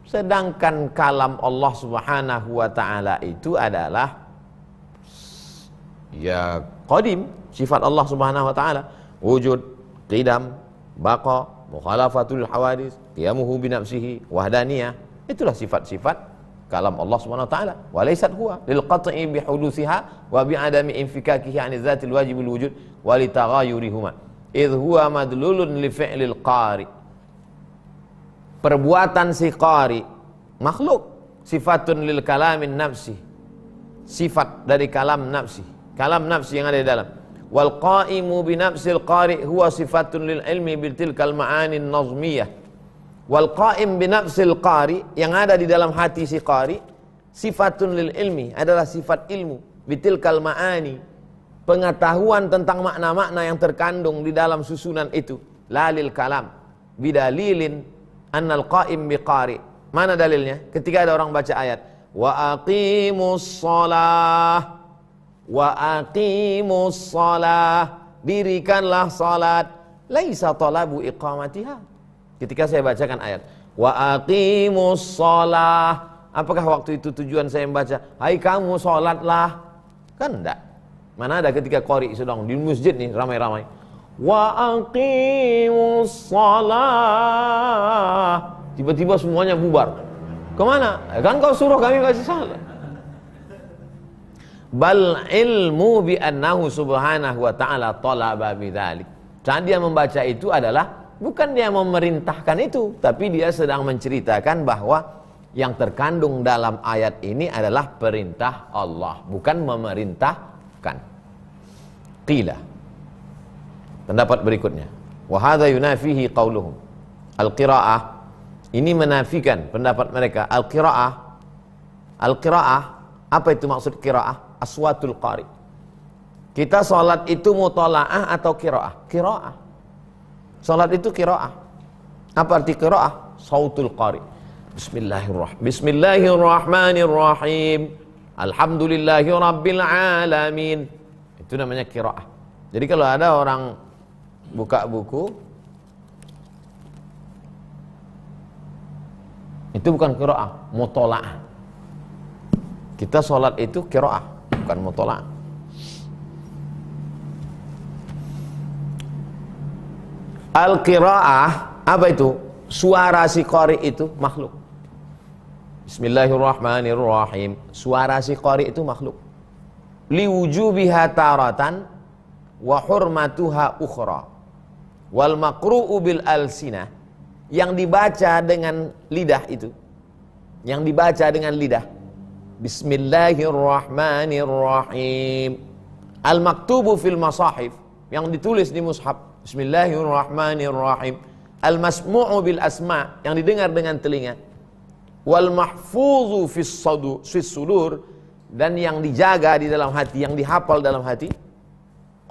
Sedangkan kalam Allah Subhanahu wa taala itu adalah ya qadim, sifat Allah Subhanahu wa taala, wujud, qidam, baqa, mukhalafatul hawadis, qiyamuhu bi nafsihi, wahdaniyah. Itulah sifat-sifat kalam Allah Subhanahu wa taala. Wa laysat huwa lil qat'i bi hudusiha wa bi adami infikakihi 'an dzatil wajibil wujud wa li taghayyurihuma. Idh huwa madlulun li fi'lil qari. Perbuatan si qari makhluk, sifatun lil kalamin nafsi, sifat dari kalam nafsi, kalam nafsi yang ada di dalam. Wal qa'imu bi nafsil qari huwa sifatun lil ilmi bil tilkal ma'ani nazmiyah. Wal qa'im bi nafsil qari, yang ada di dalam hati si qari, sifatun lil ilmi, adalah sifat ilmu, bitilkal ma'ani, pengetahuan tentang makna-makna yang terkandung di dalam susunan itu, lalil kalam, bidalilin annal qa'im bi qari. Mana dalilnya? Ketika ada orang baca ayat wa aqimus shalah, wa aqimus shalah, dirikanlah salat, laisa talabu iqamatiha. Ketika saya bacakan ayat wa aqimus shalah, apakah waktu itu tujuan saya membaca hai kamu salatlah? Kan enggak. Mana ada ketika qari sedang di masjid nih ramai-ramai wa aqimus shalah, tiba-tiba semuanya bubar. Kemana? Kan kau suruh kami baca salat. Bal ilmu bi annahu subhanahu wa ta'ala talaba bidzalik. Saat dia membaca itu adalah bukan dia memerintahkan itu, tapi dia sedang menceritakan bahwa yang terkandung dalam ayat ini adalah perintah Allah, bukan memerintahkan. Qila, pendapat berikutnya, wa hadza yunafihi qauluhum. Al-qiraah, ini menafikan pendapat mereka. Al-qiraah, apa itu maksud qiraah? Aswatul qari. Kita salat itu mutalaah atau qiraah? Qiraah. Salat itu qiraah. Apa arti qiraah? Sautul qari. Bismillahirrahmanirrahim. Alhamdulillahi rabbil alamin. Itu namanya qiraah. Jadi kalau ada orang buka buku, itu bukan qiraah, mutalaah. Kita salat itu qiraah, bukan mutalaah. Al-qiraah, apa itu? Suara si qari itu makhluk. Bismillahirrahmanirrahim. Suara si qari itu makhluk. Liwujubiha taratan wa hurmatuha ukhra. Wal maqru'u bil alsinah, yang dibaca dengan lidah itu, yang dibaca dengan lidah, Bismillahirrahmanirrahim. Al-maktubu fil masahif, yang ditulis di mushaf, Bismillahirrahmanirrahim. Al-masmu'u bil asma', yang didengar dengan telinga. Wal mahfuzu fis sudur, dan yang dijaga di dalam hati, yang dihafal dalam hati,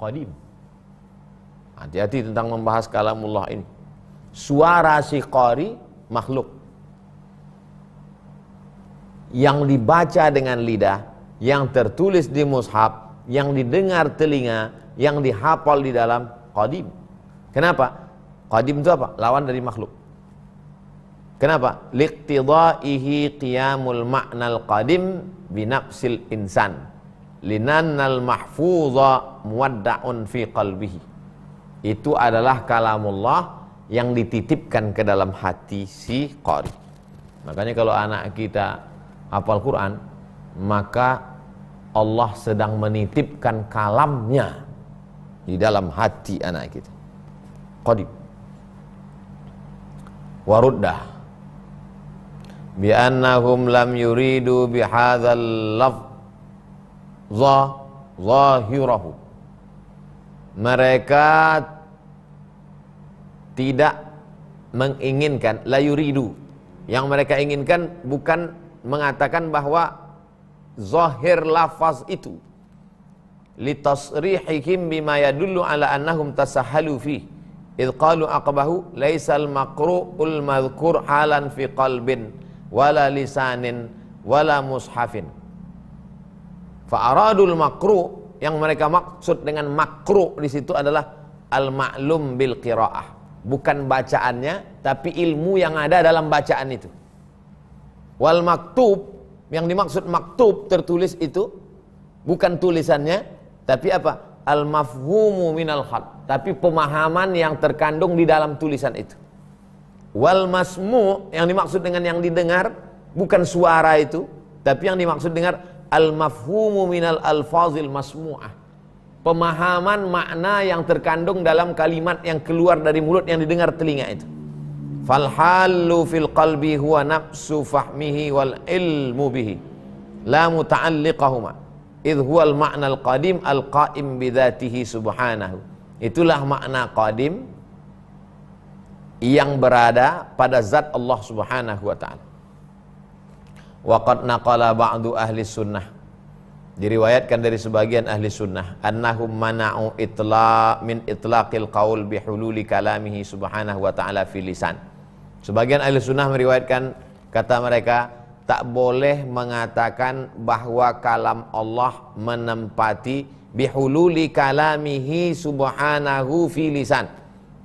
qadim. Hati-hati tentang membahas kalamullah ini. suara si qari makhluk. Yang dibaca dengan lidah, yang tertulis di mushaf, yang didengar telinga, yang dihafal di dalam qadim. Kenapa? Qadim itu apa? Lawan dari makhluk. Kenapa? Liqtidaihi qiyamul ma'nal qadim binafsil insan linannal mahfudha muwadda'un fi qalbihi. Itu adalah kalamullah yang dititipkan ke dalam hati si qari. Makanya kalau anak kita hafal Quran, maka Allah sedang menitipkan kalamnya di dalam hati anak kita. Qadim. Waruddah bi'annahum lam yuridu bihadzal lafza zahirahu. Mereka tidak menginginkan, la yuridu, yang mereka inginkan bukan mengatakan bahwa zahir lafaz itu, litasrihihim bima yadullu ala annahum tasahhalu fi idh qalu aqbahu laisal maqru'ul madhkur halan fi qalbin wala lisanin wala mushafin. Fa'aradul makru, yang mereka maksud dengan makru di situ adalah al-ma'lum bil qiraah, bukan bacaannya tapi ilmu yang ada dalam bacaan itu. Wal maktub, yang dimaksud maktub tertulis itu bukan tulisannya tapi apa? Al-mafhumu minal khat, tapi pemahaman yang terkandung di dalam tulisan itu. Wal masmu', yang dimaksud dengan yang didengar bukan suara itu, tapi yang dimaksud dengar al-mafhumu minal alfazil masmu'ah, pemahaman makna yang terkandung dalam kalimat yang keluar dari mulut yang didengar telinga itu. Fal halu fil qalbi huwa nafsu fahmihi wal ilmu bihi la muta'alliqahuma idh huwa al-ma'na al-qadim al-qa'im bidzatihi subhanahu. Itulah makna qadim yang berada pada zat Allah subhanahu wa ta'ala. Wa qad naqala ba'du ahli sunnah, diriwayatkan dari sebagian ahli sunnah, annahum mana'u min itlaqil qaul bihululi kalamihi subhanahu wa ta'ala fi lisan. Sebagian ahli sunnah meriwayatkan, kata mereka, tak boleh mengatakan bahwa kalam Allah menempati bihululi kalamihi subhanahu fi lisan.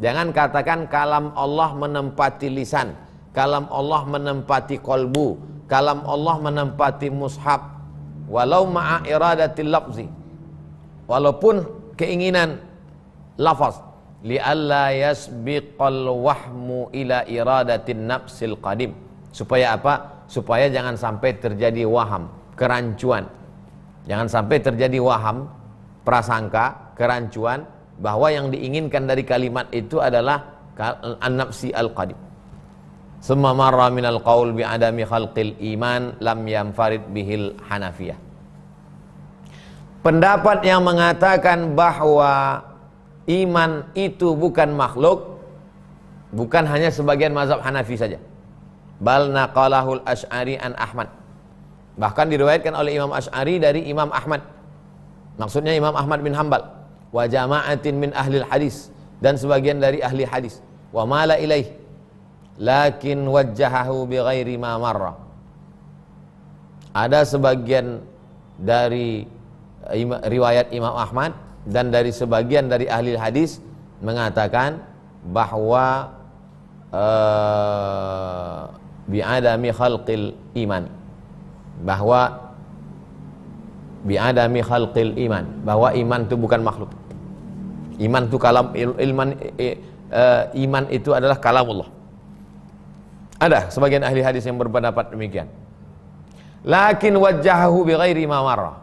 Jangan katakan kalam Allah menempati lisan, kalam Allah menempati kolbu, kalam Allah menempati mushaf, walau ma'a iradatil lafzi, walaupun keinginan lafaz, li'alla yasbiqal wahmu ila iradatin nafsil qadim. Supaya apa? Supaya jangan sampai terjadi waham, kerancuan. Jangan sampai terjadi waham, prasangka, kerancuan, bahwa yang diinginkan dari kalimat itu adalah an-nafsi al-qadim. Summa marra minal qaul bi'adami khalqil iman lam yanfarid bihil hanafiyah. Pendapat yang mengatakan bahwa iman itu bukan makhluk bukan hanya sebagian mazhab Hanafi saja. Bal naqalahul Asy'ari an Ahmad. Bahkan diriwayatkan oleh Imam Asy'ari dari Imam Ahmad. Maksudnya Imam Ahmad bin Hanbal. Wa jama'atin min ahli hadis, dan sebagian dari ahli hadis. Wa mala ilaih lakin wajjahahu bi ghairi ma marra. Ada sebagian dari riwayat Imam Ahmad dan dari sebagian dari ahli hadis mengatakan bahwa bi'adami khalqil iman, bahwa bi'adami khalqil iman, bahwa iman itu bukan makhluk. Iman itu iman itu adalah kalamullah. Ada sebagian ahli hadis yang berpendapat demikian. Lakin wajjahahu bi ghairi ma marra.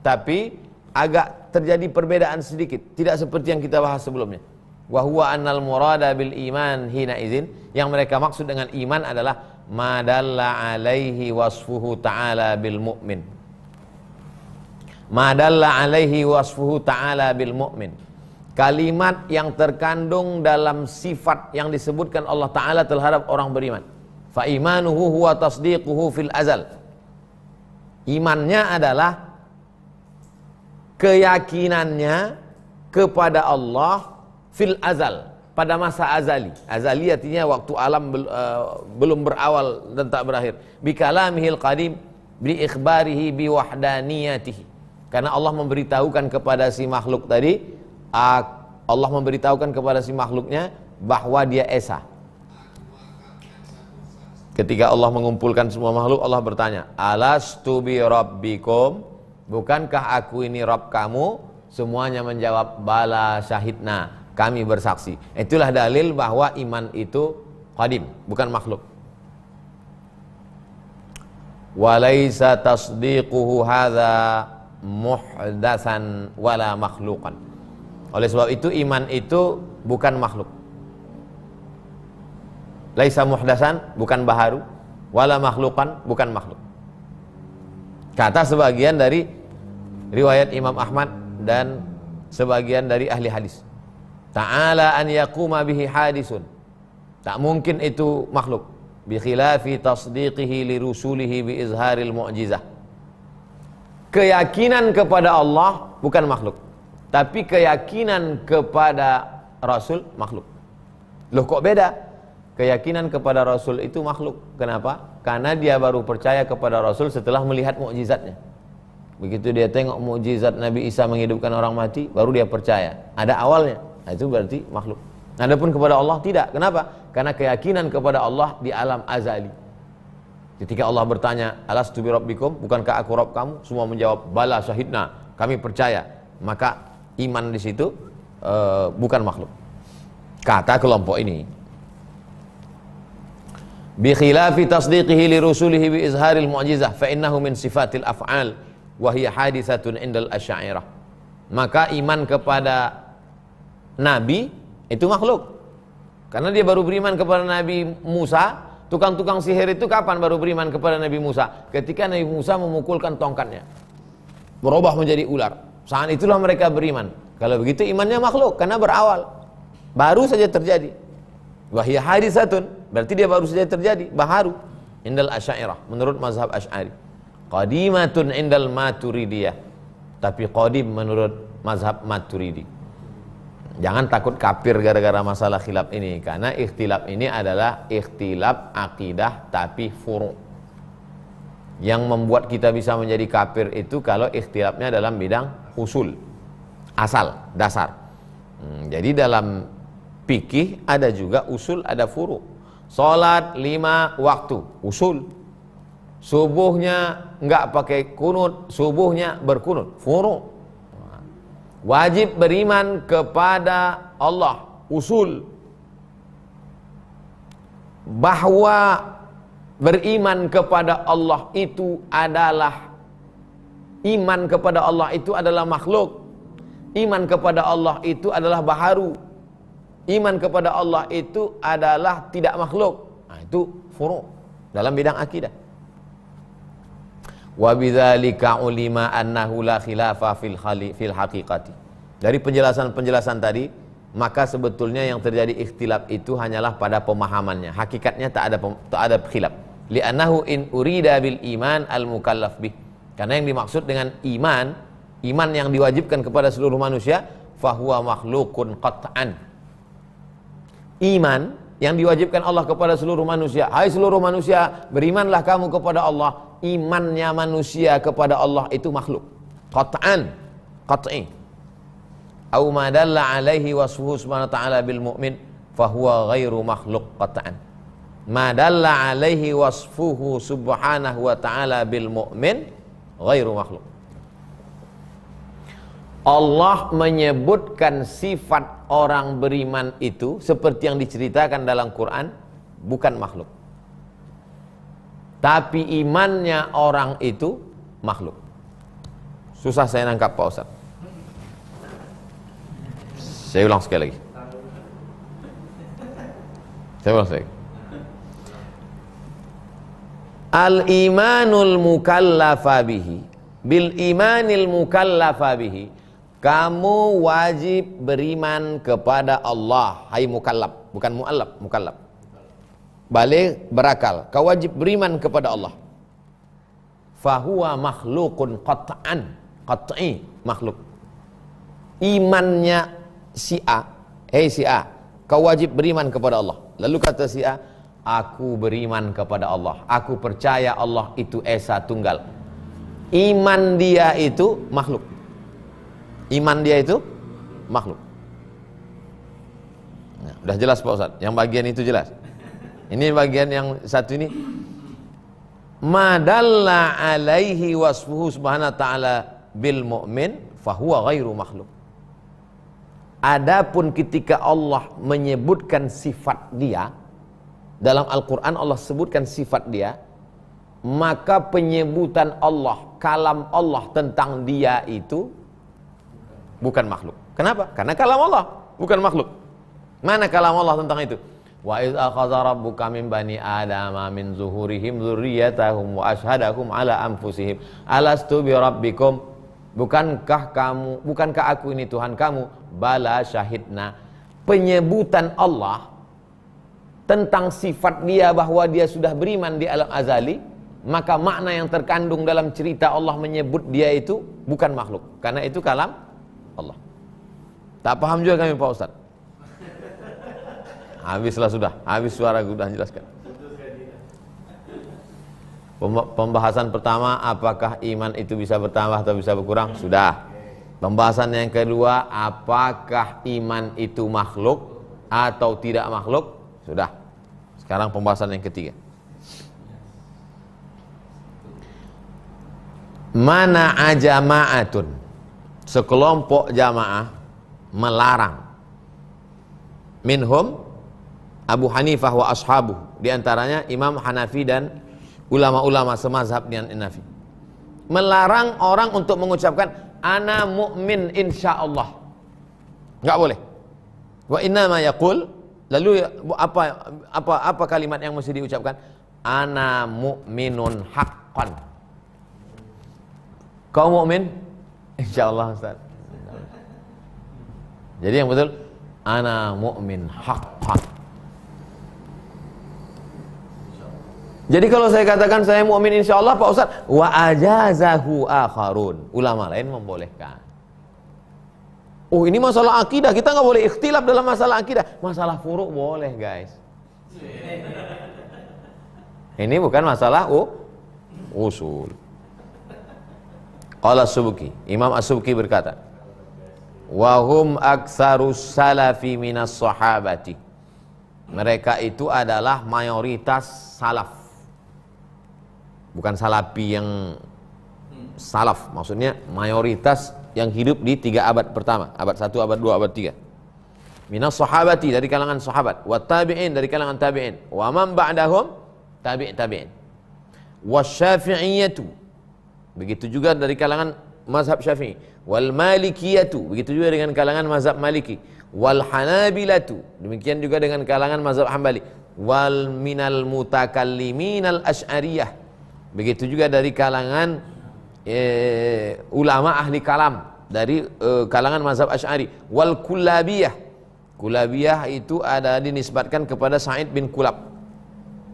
Tapi agak terjadi perbedaan sedikit, tidak seperti yang kita bahas sebelumnya. Wa huwa annal murada bil iman hina idzin, yang mereka maksud dengan iman adalah ma dalla alaihi wasfuhu ta'ala bil mu'min. Ma dalla alaihi wasfuhu ta'ala bil mu'min. Kalimat yang terkandung dalam sifat yang disebutkan Allah Ta'ala terhadap orang beriman. Fa imanuhu huwa tasdiquhu fil azal. Imannya adalah keyakinannya kepada Allah fil azal, pada masa azali. Azali artinya waktu alam belum berawal dan tak berakhir. Bi kalamihil qadim bi ikhbarihi bi wahdaniyatihi. Karena Allah memberitahukan kepada si makhluk tadi, Allah memberitahukan kepada si makhluknya bahwa dia esa. Ketika Allah mengumpulkan semua makhluk, Allah bertanya, alastu bi rabbikum, bukankah aku ini Rabb kamu? Semuanya menjawab, bala syahidna, kami bersaksi. Itulah dalil bahwa iman itu qadim, bukan makhluk. Walaysa tasdiquhu hadza muhdatsan wala makhluqan. Oleh sebab itu iman itu bukan makhluk. Laisa muhdatsan, bukan baharu, wala makhluqan, bukan makhluk. Kata sebagian dari riwayat Imam Ahmad dan sebagian dari ahli hadis. Ta'ala an yaquma bihi hadisun. Tak mungkin itu makhluk. Bi khilafi tasdiqihi li rusulihi bi izharil mu'jizah. Keyakinan kepada Allah bukan makhluk, tapi keyakinan kepada Rasul makhluk. Loh kok beda? Keyakinan kepada Rasul itu makhluk. Kenapa? Karena dia baru percaya kepada Rasul setelah melihat mukjizatnya. Begitu dia tengok mukjizat Nabi Isa menghidupkan orang mati, baru dia percaya. Ada awalnya. Nah, itu berarti makhluk. Adapun kepada Allah tidak. Kenapa? Karena keyakinan kepada Allah di alam azali. Ketika Allah bertanya, alastu bi rabbikum, bukankah aku Rabb kamu? Semua menjawab, bala syahidna, kami percaya. Maka iman di situ bukan makhluk. Kata kelompok ini. Bi khilafi tasdiqihi li rusulihi bi izharil mu'jizah fa innahu min sifatil af'al wa hiya haditsatun indal asy'ariyah. Maka iman kepada nabi itu makhluk. Karena dia baru beriman kepada Nabi Musa. Tukang-tukang sihir itu kapan baru beriman kepada Nabi Musa? Ketika Nabi Musa memukulkan tongkatnya, berubah menjadi ular. Saat itulah mereka beriman. Kalau begitu imannya makhluk, karena berawal, baru saja terjadi. Wahya haditsatun, berarti dia baru saja terjadi, baharu. Indal asy'ariyah, menurut mazhab Asy'ari. Qadimatun indal maturidiyah, tapi qadim menurut mazhab Maturidi. Jangan takut kafir gara-gara masalah khilaf ini, karena ikhtilaf ini adalah ikhtilaf akidah tapi furu'. Yang membuat kita bisa menjadi kafir itu kalau ikhtilafnya dalam bidang usul, asal, dasar. Jadi dalam fikih ada juga usul, ada furu'. Salat 5 waktu, usul. Subuhnya enggak pakai kunut, subuhnya berkunut, furu'. Wajib beriman kepada Allah, usul. Bahwa beriman kepada Allah itu adalah, iman kepada Allah itu adalah makhluk. Iman kepada Allah itu adalah baharu. Iman kepada Allah itu adalah tidak makhluk. Nah, itu furu' dalam bidang akidah. Wa bidzalika ulima annahu la khilafa fil haqiqati. Dari penjelasan-penjelasan tadi, maka sebetulnya yang terjadi ikhtilaf itu hanyalah pada pemahamannya. Hakikatnya tak ada khilaf. Li'annahu in urida bil iman al mukallaf bih. Karena yang dimaksud dengan iman yang diwajibkan kepada seluruh manusia, fahuwa makhlukun qat'an. Iman yang diwajibkan Allah kepada seluruh manusia. Hai seluruh manusia, berimanlah kamu kepada Allah. Imannya manusia kepada Allah itu makhluk. Qat'an, qat'i. Au ma dalla alaihi wasfuhu subhanahu wa ta'ala bil mu'min fahuwa ghairu makhluk qat'an. Ma dalla alaihi wasfuhu subhanahu wa ta'ala bil mu'min ghairu makhluk. Allah menyebutkan sifat orang beriman itu seperti yang diceritakan dalam Quran, bukan makhluk. Tapi imannya orang itu makhluk. Susah saya nangkap Pak Ustaz. Saya ulang sekali lagi. Al-imanul mukallafa bihi, bil imanil mukallafa bihi, kamu wajib beriman kepada Allah. Hai mukallaf, bukan mu'allaf, mukallaf. Balik berakal, kau wajib beriman kepada Allah. Fahuwa makhlukun qat'an, qat'i, makhluk. Imannya si A, hei si A, Kau wajib beriman kepada Allah. Lalu kata si A, aku beriman kepada Allah. Aku percaya Allah itu Esa Tunggal. Iman dia itu makhluk. Iman dia itu makhluk. Nah, udah jelas Pak Ustadz. Yang bagian itu jelas. Ini bagian yang satu ini. Madalla alaihi wasfuhu subhanahu wa ta'ala bil mu'min fahuwa ghairu makhluk. Adapun ketika Allah menyebutkan sifat dia, dalam Al-Quran Allah sebutkan sifat dia, maka penyebutan Allah, kalam Allah tentang dia itu bukan makhluk. Kenapa? Karena kalam Allah bukan makhluk. Mana kalam Allah tentang itu? Wa iz akhadha rabbuka min bani adama min zuhurihim dzurriyyatahum wa asyhadahum ala anfusihim alastu bi rabbikum. Bukankah aku ini Tuhan kamu? Bala syahidna. Penyebutan Allah tentang sifat dia bahwa dia sudah beriman di alam azali, maka makna yang terkandung dalam cerita Allah menyebut dia itu bukan makhluk, karena itu kalam Allah. Tak paham juga kami Pak Ustadz. Habislah sudah, habis suara sudah jelaskan. Pembahasan pertama, apakah iman itu bisa bertambah atau bisa berkurang? Sudah. Pembahasan yang kedua, apakah iman itu makhluk atau tidak makhluk? Sudah. Sekarang pembahasan yang ketiga. Mana ajama'atun, sekelompok jamaah melarang, minhum Abu Hanifah wa ashabuh, di antaranya Imam Hanafi dan ulama-ulama semazhab dengan Hanafi, melarang orang untuk mengucapkan ana mu'min insyaallah. Enggak boleh. Wa inna ma yaqul, lalu apa kalimat yang mesti diucapkan? Ana mu'minun haqqan. Kau mukmin? Insyaallah Ustaz. Jadi yang betul ana mu'min haqqan. Jadi kalau saya katakan saya mukmin insyaallah Pak Ustaz, wa ajazahu akharun, ulama lain membolehkan. Oh ini masalah akidah, kita nggak boleh ikhtilaf dalam masalah akidah. Masalah furu' boleh guys. Ini bukan masalah usul. Qala As-Subki, Imam As-Subki berkata, wa hum aktsarus salafi minas sahabati. Mereka itu adalah mayoritas salaf. Bukan salafi yang salaf, maksudnya mayoritas yang hidup di 3 abad pertama, abad 1, abad 2, abad 3. Minas sahabati, dari kalangan sahabat, wa tabi'in, dari kalangan tabi'in, wa man ba'dahum tabi'in. Wasyafi'iyatu, begitu juga dari kalangan mazhab Syafi'i, wal malikiyatu, begitu juga dengan kalangan mazhab Maliki, wal hanabilatu, demikian juga dengan kalangan mazhab Hambali, wal minal mutakallimin al asy'ariyah, begitu juga dari kalangan ulama ahli kalam dari kalangan mazhab Asy'ari, wal kullabiyah. Kullabiyah itu ada dinisbatkan kepada Sa'id bin Kulab.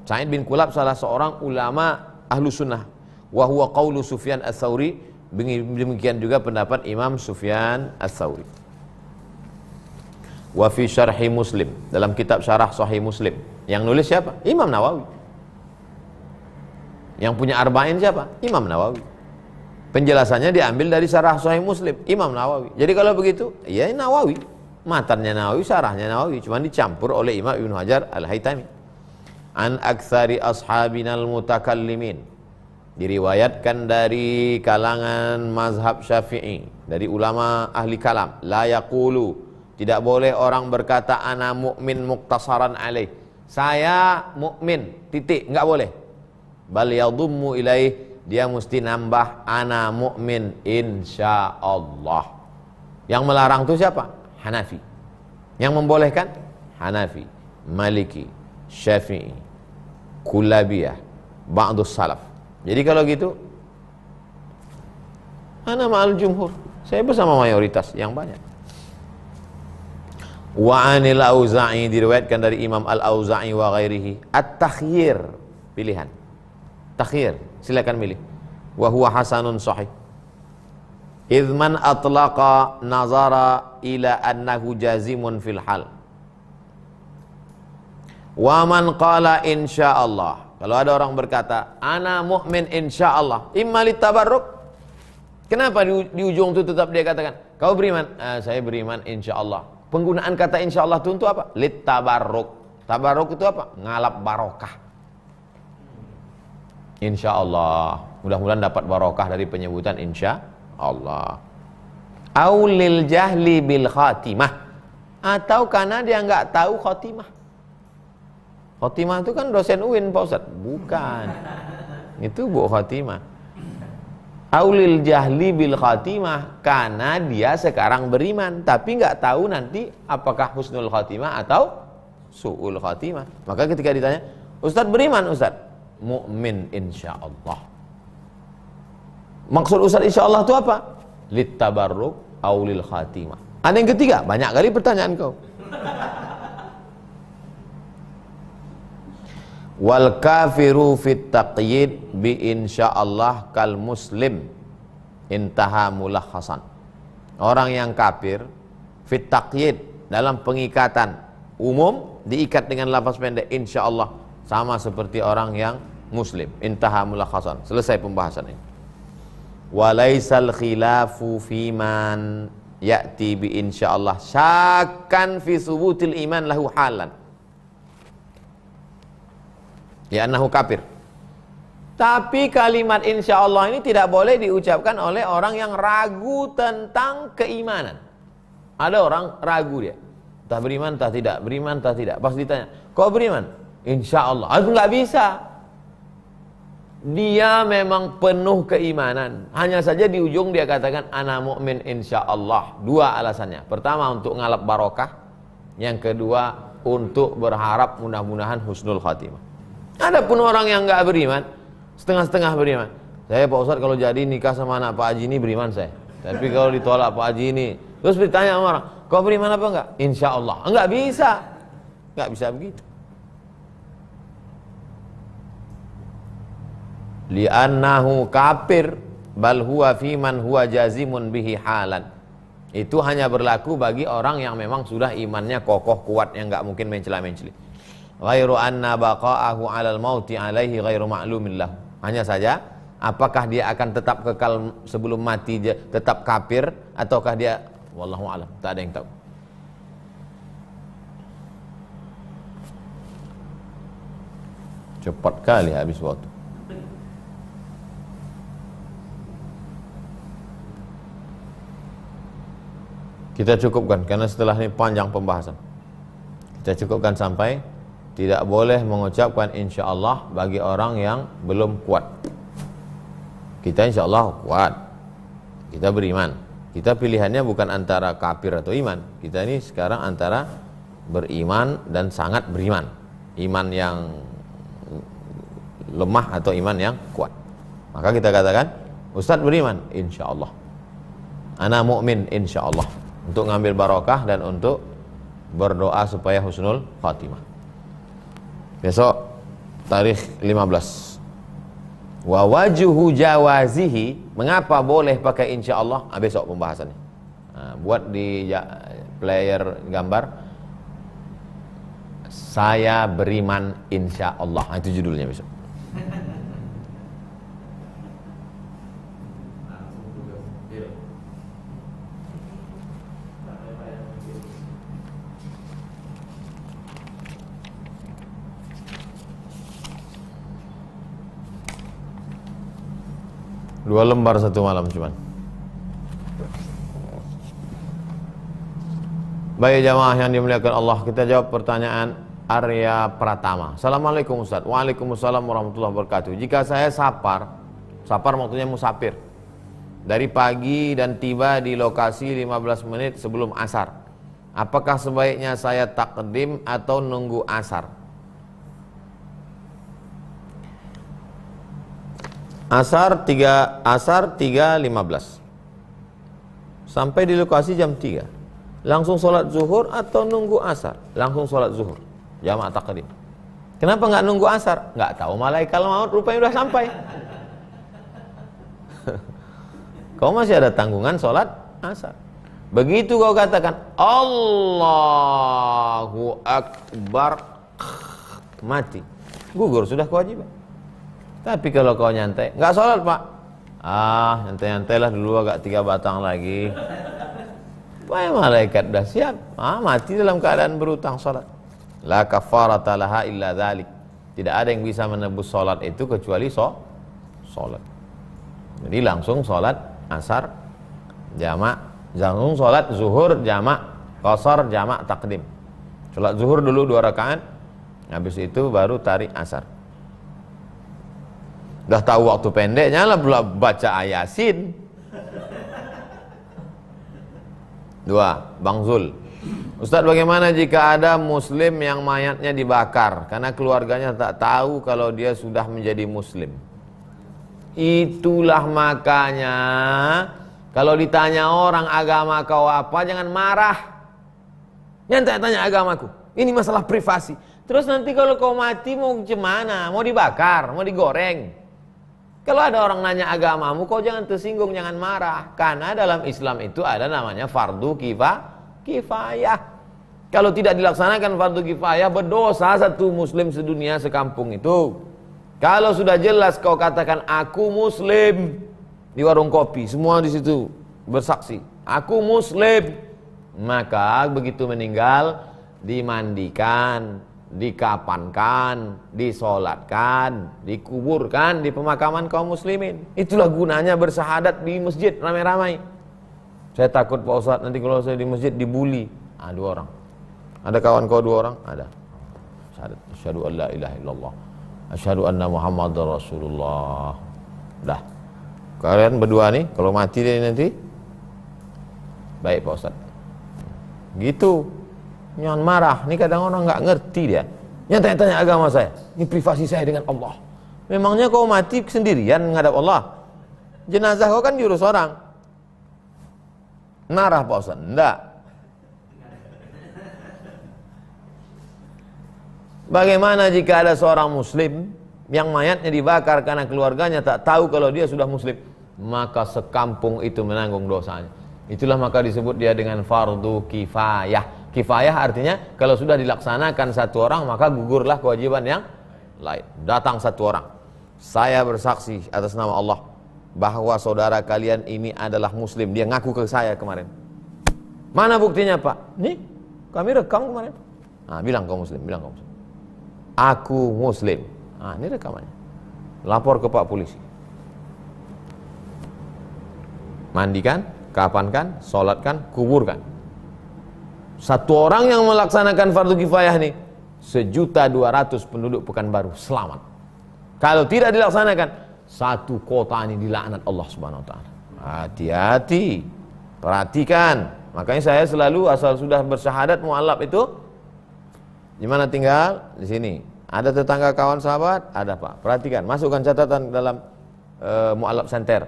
Sa'id bin Kulab salah seorang ulama ahlu sunnah. Wa huwa qaulu Sufyan Ats-Tsauri, demikian juga pendapat Imam Sufyan Ats-Tsauri. Wa fi syarhi Muslim, dalam kitab syarah Sahih Muslim, yang nulis siapa? Imam Nawawi. Yang punya Arba'in siapa? Imam Nawawi. Penjelasannya diambil dari syarah Sahih Muslim, Imam Nawawi. Jadi kalau begitu, ya Nawawi. Matannya Nawawi, syarahnya Nawawi, cuma dicampur oleh Imam Ibnu Hajar Al-Haytami. An aktsari ashabinal mutakallimin, diriwayatkan dari kalangan mazhab Syafi'i, dari ulama ahli kalam, la yaqulu, tidak boleh orang berkata ana mu'min muqtasaran alaih, saya mukmin titik, enggak boleh. Bal yadhummu ilaih, dia mesti nambah ana mu'min insyaallah. Yang melarang itu siapa? Hanafi. Yang membolehkan? Hanafi, Maliki, Syafi'i, Kullabiyah, ba'dus salaf. Jadi kalau gitu, ana ma'al jumhur, saya bersama mayoritas yang banyak. Wa anil Auza'i, diriwayatkan dari Imam Al-Auza'i wa ghairihi, at-takhyir, pilihan. Takhir, silakan milih. Wa huwa hasanun sahih. Idman atlaqa nazara ila annahu jazimun fil hal. Wa man qala insyaallah. Kalau ada orang berkata, ana mu'min insyaallah, imma litabarruk. Kenapa di ujung itu tetap dia katakan, kau beriman? Saya beriman insyaallah. Penggunaan kata insyaallah itu untuk apa? Litabarruk. Tabarruk itu apa? Ngalap barokah. Insyaallah. Mudah-mudahan dapat barokah dari penyebutan insyaallah. Aulil jahli bil khatimah, atau karena dia nggak tahu khatimah. Khatimah itu kan dosen UIN Pak Ustaz. Bukan, itu bu khatimah. Aulil jahli bil khatimah, karena dia sekarang beriman tapi nggak tahu nanti apakah husnul khatimah atau su'ul khatimah. Maka ketika ditanya, Ustaz beriman Ustaz? Mu'min insyaallah. Maksud Ustaz insyaallah itu apa? Littabarruk aulil khatimah. Ada yang ketiga, banyak kali pertanyaan kau. Wal kafiru fit taqyid bi insyaallah kal muslim intaha mulakhasan. Orang yang kafir fit taqyid, dalam pengikatan umum diikat dengan lafaz pendek insyaallah, sama seperti orang yang muslim. Intaha mulakhasan. Selesai pembahasan ini. Walaisal khilafu fiman ya'ti bi insyaallah syakkan fi subutil iman lahu halan, ya annahu kafir. Tapi kalimat insyaallah ini tidak boleh diucapkan oleh orang yang ragu tentang keimanan. Ada orang ragu, dia entah beriman entah tidak, beriman entah tidak. Pas ditanya, kau beriman? Insyaallah. Itu nggak bisa. Dia memang penuh keimanan, hanya saja di ujung dia katakan ana mu'min insyaallah. Dua alasannya. Pertama untuk ngalap barokah, yang kedua untuk berharap mudah-mudahan husnul khatimah. Ada pun orang yang nggak beriman, setengah-setengah beriman. Saya Pak Ustaz kalau jadi nikah sama anak Pak Haji ini beriman saya. Tapi kalau ditolak Pak Haji ini, terus ditanya sama orang, kau beriman apa enggak? Insyaallah. Enggak bisa. Enggak bisa begitu. Li'annahu kafir bal huwa fi man huwa jazimun bihi halan. Itu hanya berlaku bagi orang yang memang sudah imannya kokoh kuat, yang enggak mungkin mencela-menceli. Ghairu anna baqa'ahu 'alal mauti 'alaihi ghairu ma'lumin lahu. Hanya saja apakah dia akan tetap kekal sebelum mati dia tetap kafir, ataukah dia wallahu a'lam, tak ada yang tahu. Cepat kali habis waktu. Kita cukupkan karena setelah ini panjang pembahasan. Kita cukupkan sampai tidak boleh mengucapkan insyaallah bagi orang yang belum kuat. Kita insyaallah kuat, kita beriman. Kita pilihannya bukan antara kafir atau iman. Kita ini sekarang antara beriman dan sangat beriman. Iman yang lemah atau iman yang kuat. Maka kita katakan, Ustaz beriman insyaallah, ana mu'min insyaallah, untuk ngambil barokah dan untuk berdoa supaya husnul khatimah. Besok tarikh 15. Wa wajhu jawazihi, mengapa boleh pakai insyaallah? Besok pembahasannya. Buat di player gambar, saya beriman insyaallah. Itu judulnya besok. Dua lembar satu malam cuman. Baik jamaah yang dimuliakan Allah, kita jawab pertanyaan Arya Pratama. Assalamualaikum Ustaz. Waalaikumsalam warahmatullahi wabarakatuh. Jika saya safar maksudnya musafir, dari pagi dan tiba di lokasi 15 menit sebelum asar, apakah sebaiknya saya takdim atau nunggu asar? Asar 3.15 sampai di lokasi jam 3, langsung sholat zuhur atau nunggu asar? Langsung sholat zuhur, jamaah takdim. Kenapa nggak nunggu asar? Nggak tahu malaikat maut rupanya udah sampai. Kau masih ada tanggungan sholat asar. Begitu kau katakan Allahu Akbar, mati, gugur sudah kewajiban. Tapi kalau kau nyantai, nggak sholat Pak, nyantai-nyantailah dulu agak 3 batang lagi. Wah, malaikat dah siap, mati dalam keadaan berutang sholat. La kafarata laha illa dzalik. Tidak ada yang bisa menebus sholat itu kecuali sholat. Jadi langsung sholat asar jamak, langsung sholat zuhur jamak, qasar jamak takdim. Sholat zuhur dulu 2 rakaat, habis itu baru tarik asar. Udah tahu waktu pendeknya lah baca ayasin. 2. Bang Zul, Ustaz, bagaimana jika ada muslim yang mayatnya dibakar karena keluarganya tak tahu kalau dia sudah menjadi muslim? Itulah makanya kalau ditanya orang agama kau apa, jangan marah. Jangan tanya agamaku, ini masalah privasi. Terus nanti kalau kau mati mau gimana? Mau dibakar, mau digoreng? Kalau ada orang nanya agamamu, kau jangan tersinggung, jangan marah. Karena dalam Islam itu ada namanya fardu kifayah. Kalau tidak dilaksanakan fardu kifayah, berdosa satu muslim sedunia sekampung itu. Kalau sudah jelas kau katakan aku muslim di warung kopi, semua di situ bersaksi, aku muslim, maka begitu meninggal dimandikan, dikapankan, disolatkan, dikuburkan di pemakaman kaum muslimin. Itulah gunanya bersahadat di masjid ramai-ramai. Saya takut Pak Ustadz nanti kalau saya di masjid dibully. 2 orang. Ada kawan kau 2 orang? Ada. Syahadat. Asyhadu an la ilaha illallah, asyhadu anna Muhammadar Rasulullah. Dah. Kalian berdua nih kalau mati dia nanti, baik Pak Ustadz. Gitu. Jangan marah. Ini kadang orang nggak ngerti dia. Yang tanya-tanya agama saya. Ini privasi saya dengan Allah. Memangnya kau mati sendirian menghadap Allah? Jenazah kau kan diurus orang. Marah Pak Ustaz? Enggak. Bagaimana jika ada seorang muslim yang mayatnya dibakar karena keluarganya tak tahu kalau dia sudah muslim? Maka sekampung itu menanggung dosanya. Itulah maka disebut dia dengan fardu kifayah. Kifayah artinya kalau sudah dilaksanakan 1 orang maka gugurlah kewajiban yang lain. Datang 1 orang, saya bersaksi atas nama Allah bahwa saudara kalian ini adalah muslim. Dia ngaku ke saya kemarin. Mana buktinya Pak? Nih, kami rekam kemarin. Bilang kau muslim, bilang kau muslim. Aku muslim. Ini rekamannya. Lapor ke Pak polisi. Mandikan, kapankan, sholatkan, kuburkan. 1 orang yang melaksanakan fardu kifayah nih, 1.200.000 penduduk Pekanbaru selamat. Kalau tidak dilaksanakan, 1 kota ini dilaknat Allah Subhanahu wa taala. Hati-hati. Perhatikan. Makanya saya selalu asal sudah bersyahadat mualaf itu di mana tinggal? Di sini. Ada tetangga kawan sahabat? Ada Pak. Perhatikan, masukkan catatan dalam mualaf center.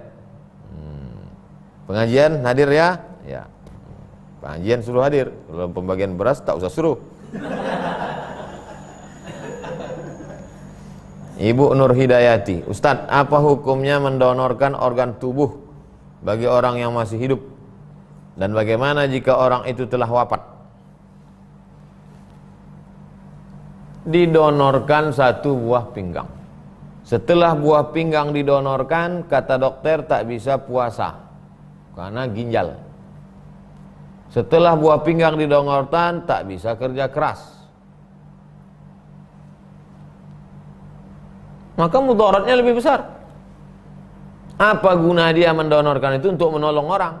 Pengajian hadir ya? Ya. Pengajian suruh hadir. Dalam pembagian beras tak usah suruh. Ibu Nur Hidayati, Ustadz, apa hukumnya mendonorkan organ tubuh bagi orang yang masih hidup? Dan bagaimana jika orang itu telah wafat? Didonorkan 1 buah pinggang. Setelah buah pinggang didonorkan, kata dokter tak bisa puasa karena ginjal. Setelah buah pinggang didonorkan, tak bisa kerja keras. Maka mudaratnya lebih besar. Apa guna dia mendonorkan itu? Untuk menolong orang.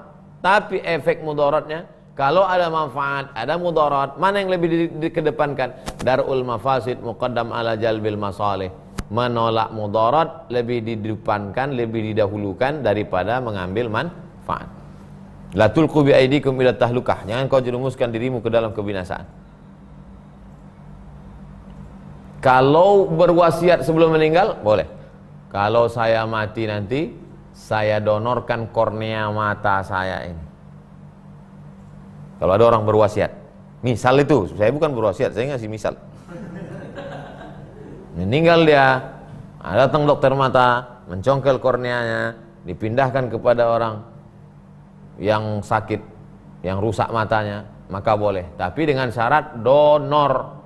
Tapi efek mudaratnya, kalau ada manfaat, ada mudarat, mana yang lebih dikedepankan? Darul mafasid muqaddam ala jalbil masalih. Menolak mudarat lebih didepankan, lebih didahulukan daripada mengambil manfaat. La tulqu bi aidikum ila tahlukah. Jangan kau jerumuskan dirimu ke dalam kebinasaan. Kalau berwasiat sebelum meninggal, boleh. Kalau saya mati nanti, saya donorkan kornea mata saya ini. Kalau ada orang berwasiat. Misal itu, saya bukan berwasiat, saya ngasih misal. Meninggal dia, datang dokter mata, mencongkel korneanya, dipindahkan kepada orang yang sakit, yang rusak matanya, maka boleh. Tapi dengan syarat donor,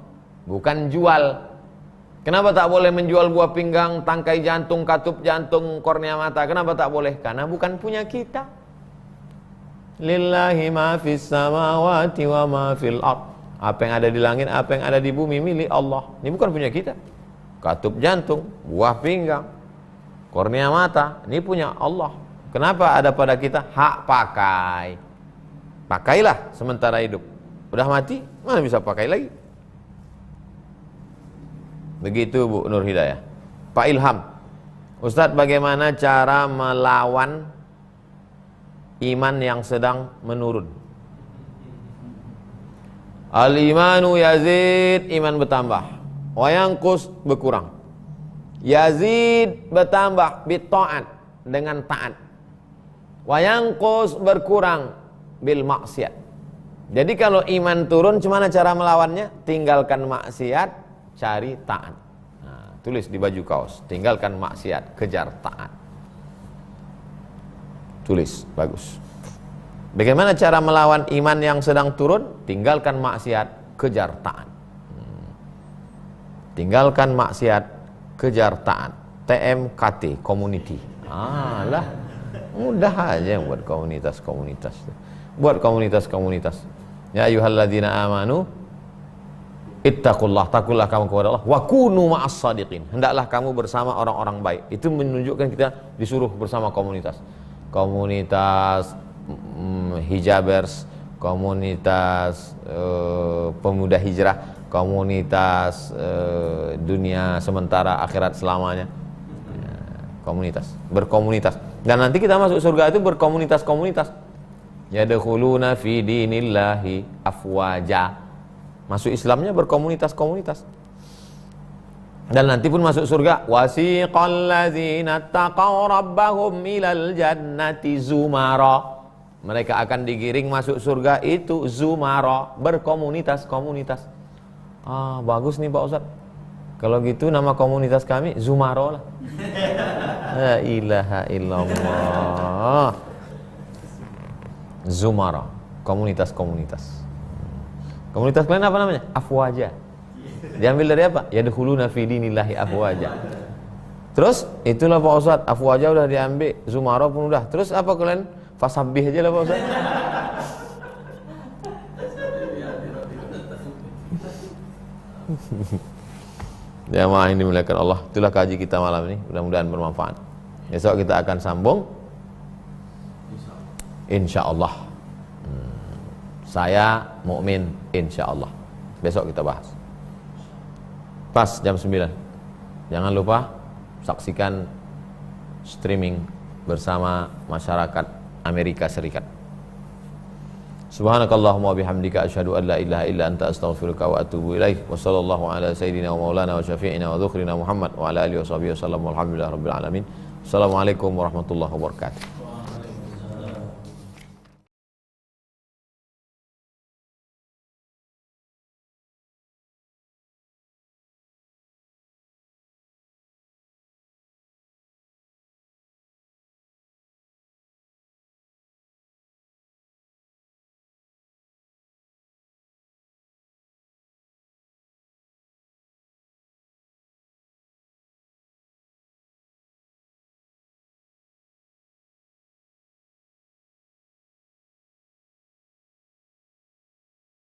bukan jual. Kenapa tak boleh menjual buah pinggang, tangkai jantung, katup jantung, kornea mata? Kenapa tak boleh? Karena bukan punya kita. Lillahi ma fis samawati wa ma fil ard. Apa yang ada di langit, apa yang ada di bumi milik Allah. Ini bukan punya kita. Katup jantung, buah pinggang, kornea mata, ini punya Allah. Kenapa ada pada kita? Hak pakai. Pakailah sementara hidup. Udah mati, mana bisa pakai lagi? Begitu Bu Nur Hidayah. Pak Ilham, Ustadz, bagaimana cara melawan iman yang sedang menurun? Al-imanu yazid, iman bertambah. Wa yanqus, berkurang. Yazid bertambah bitta'at, dengan taat. Wa yanqus, berkurang bil maksiat. Jadi kalau iman turun, gimana cara melawannya? Tinggalkan maksiat, cari taat. Nah, tulis di baju kaos, tinggalkan maksiat, kejar taat. Tulis, bagus. Bagaimana cara melawan iman yang sedang turun? Tinggalkan maksiat, kejar taat. Tinggalkan maksiat, kejar taat. TMKT, community. Lah, mudah aja buat komunitas-komunitas. Buat komunitas-komunitas. Ya ayyuhalladzina amanu ittaqullah, takullah kamu kepada Allah, wa kunu ma'as shadiqin. Hendaklah kamu bersama orang-orang baik. Itu menunjukkan kita disuruh bersama komunitas. Komunitas hijabers, komunitas pemuda hijrah, komunitas dunia sementara akhirat selamanya. Komunitas, berkomunitas. Dan nanti kita masuk surga itu berkomunitas-komunitas. Yadkhuluna fi dinillahi afwaja. Masuk Islamnya berkomunitas-komunitas. Dan nanti pun masuk surga. Wasiqal ladzina taqaw rabbahum ilal jannati zumara. Mereka akan digiring masuk surga itu zumara, berkomunitas-komunitas. Bagus nih Pak Ustadz. Kalau gitu nama komunitas kami Zumaro lah. La ilaha illallah. Zumara, komunitas-komunitas. Komunitas kalian apa namanya? Afwaja. Diambil dari apa? Yadkhuluna fi dinillahi afwaja. Terus itulah Pak Ustadz, afwaja udah diambil, Zumara pun udah. Terus apa kalian? Fasabbih aja lah Pak Ustadz. Jamaah ini dimuliakan Allah. Itulah kaji kita malam ini. Mudah-mudahan bermanfaat. Besok kita akan sambung, insyaallah. Saya mukmin insyaallah. Besok kita bahas. Pas jam 9. Jangan lupa saksikan streaming bersama masyarakat Amerika Serikat. Subhanakallahumma bihamdika asyhadu an la ilaha illa anta astaghfiruka wa atubu ilaik. Wa sallallahu ala sayyidina wa maulana wa syafi'ina wa dzukhrina Muhammad wa ala alihi washabihi wasallam walhamdulillahi rabbil alamin. Assalamualaikum warahmatullahi wabarakatuh.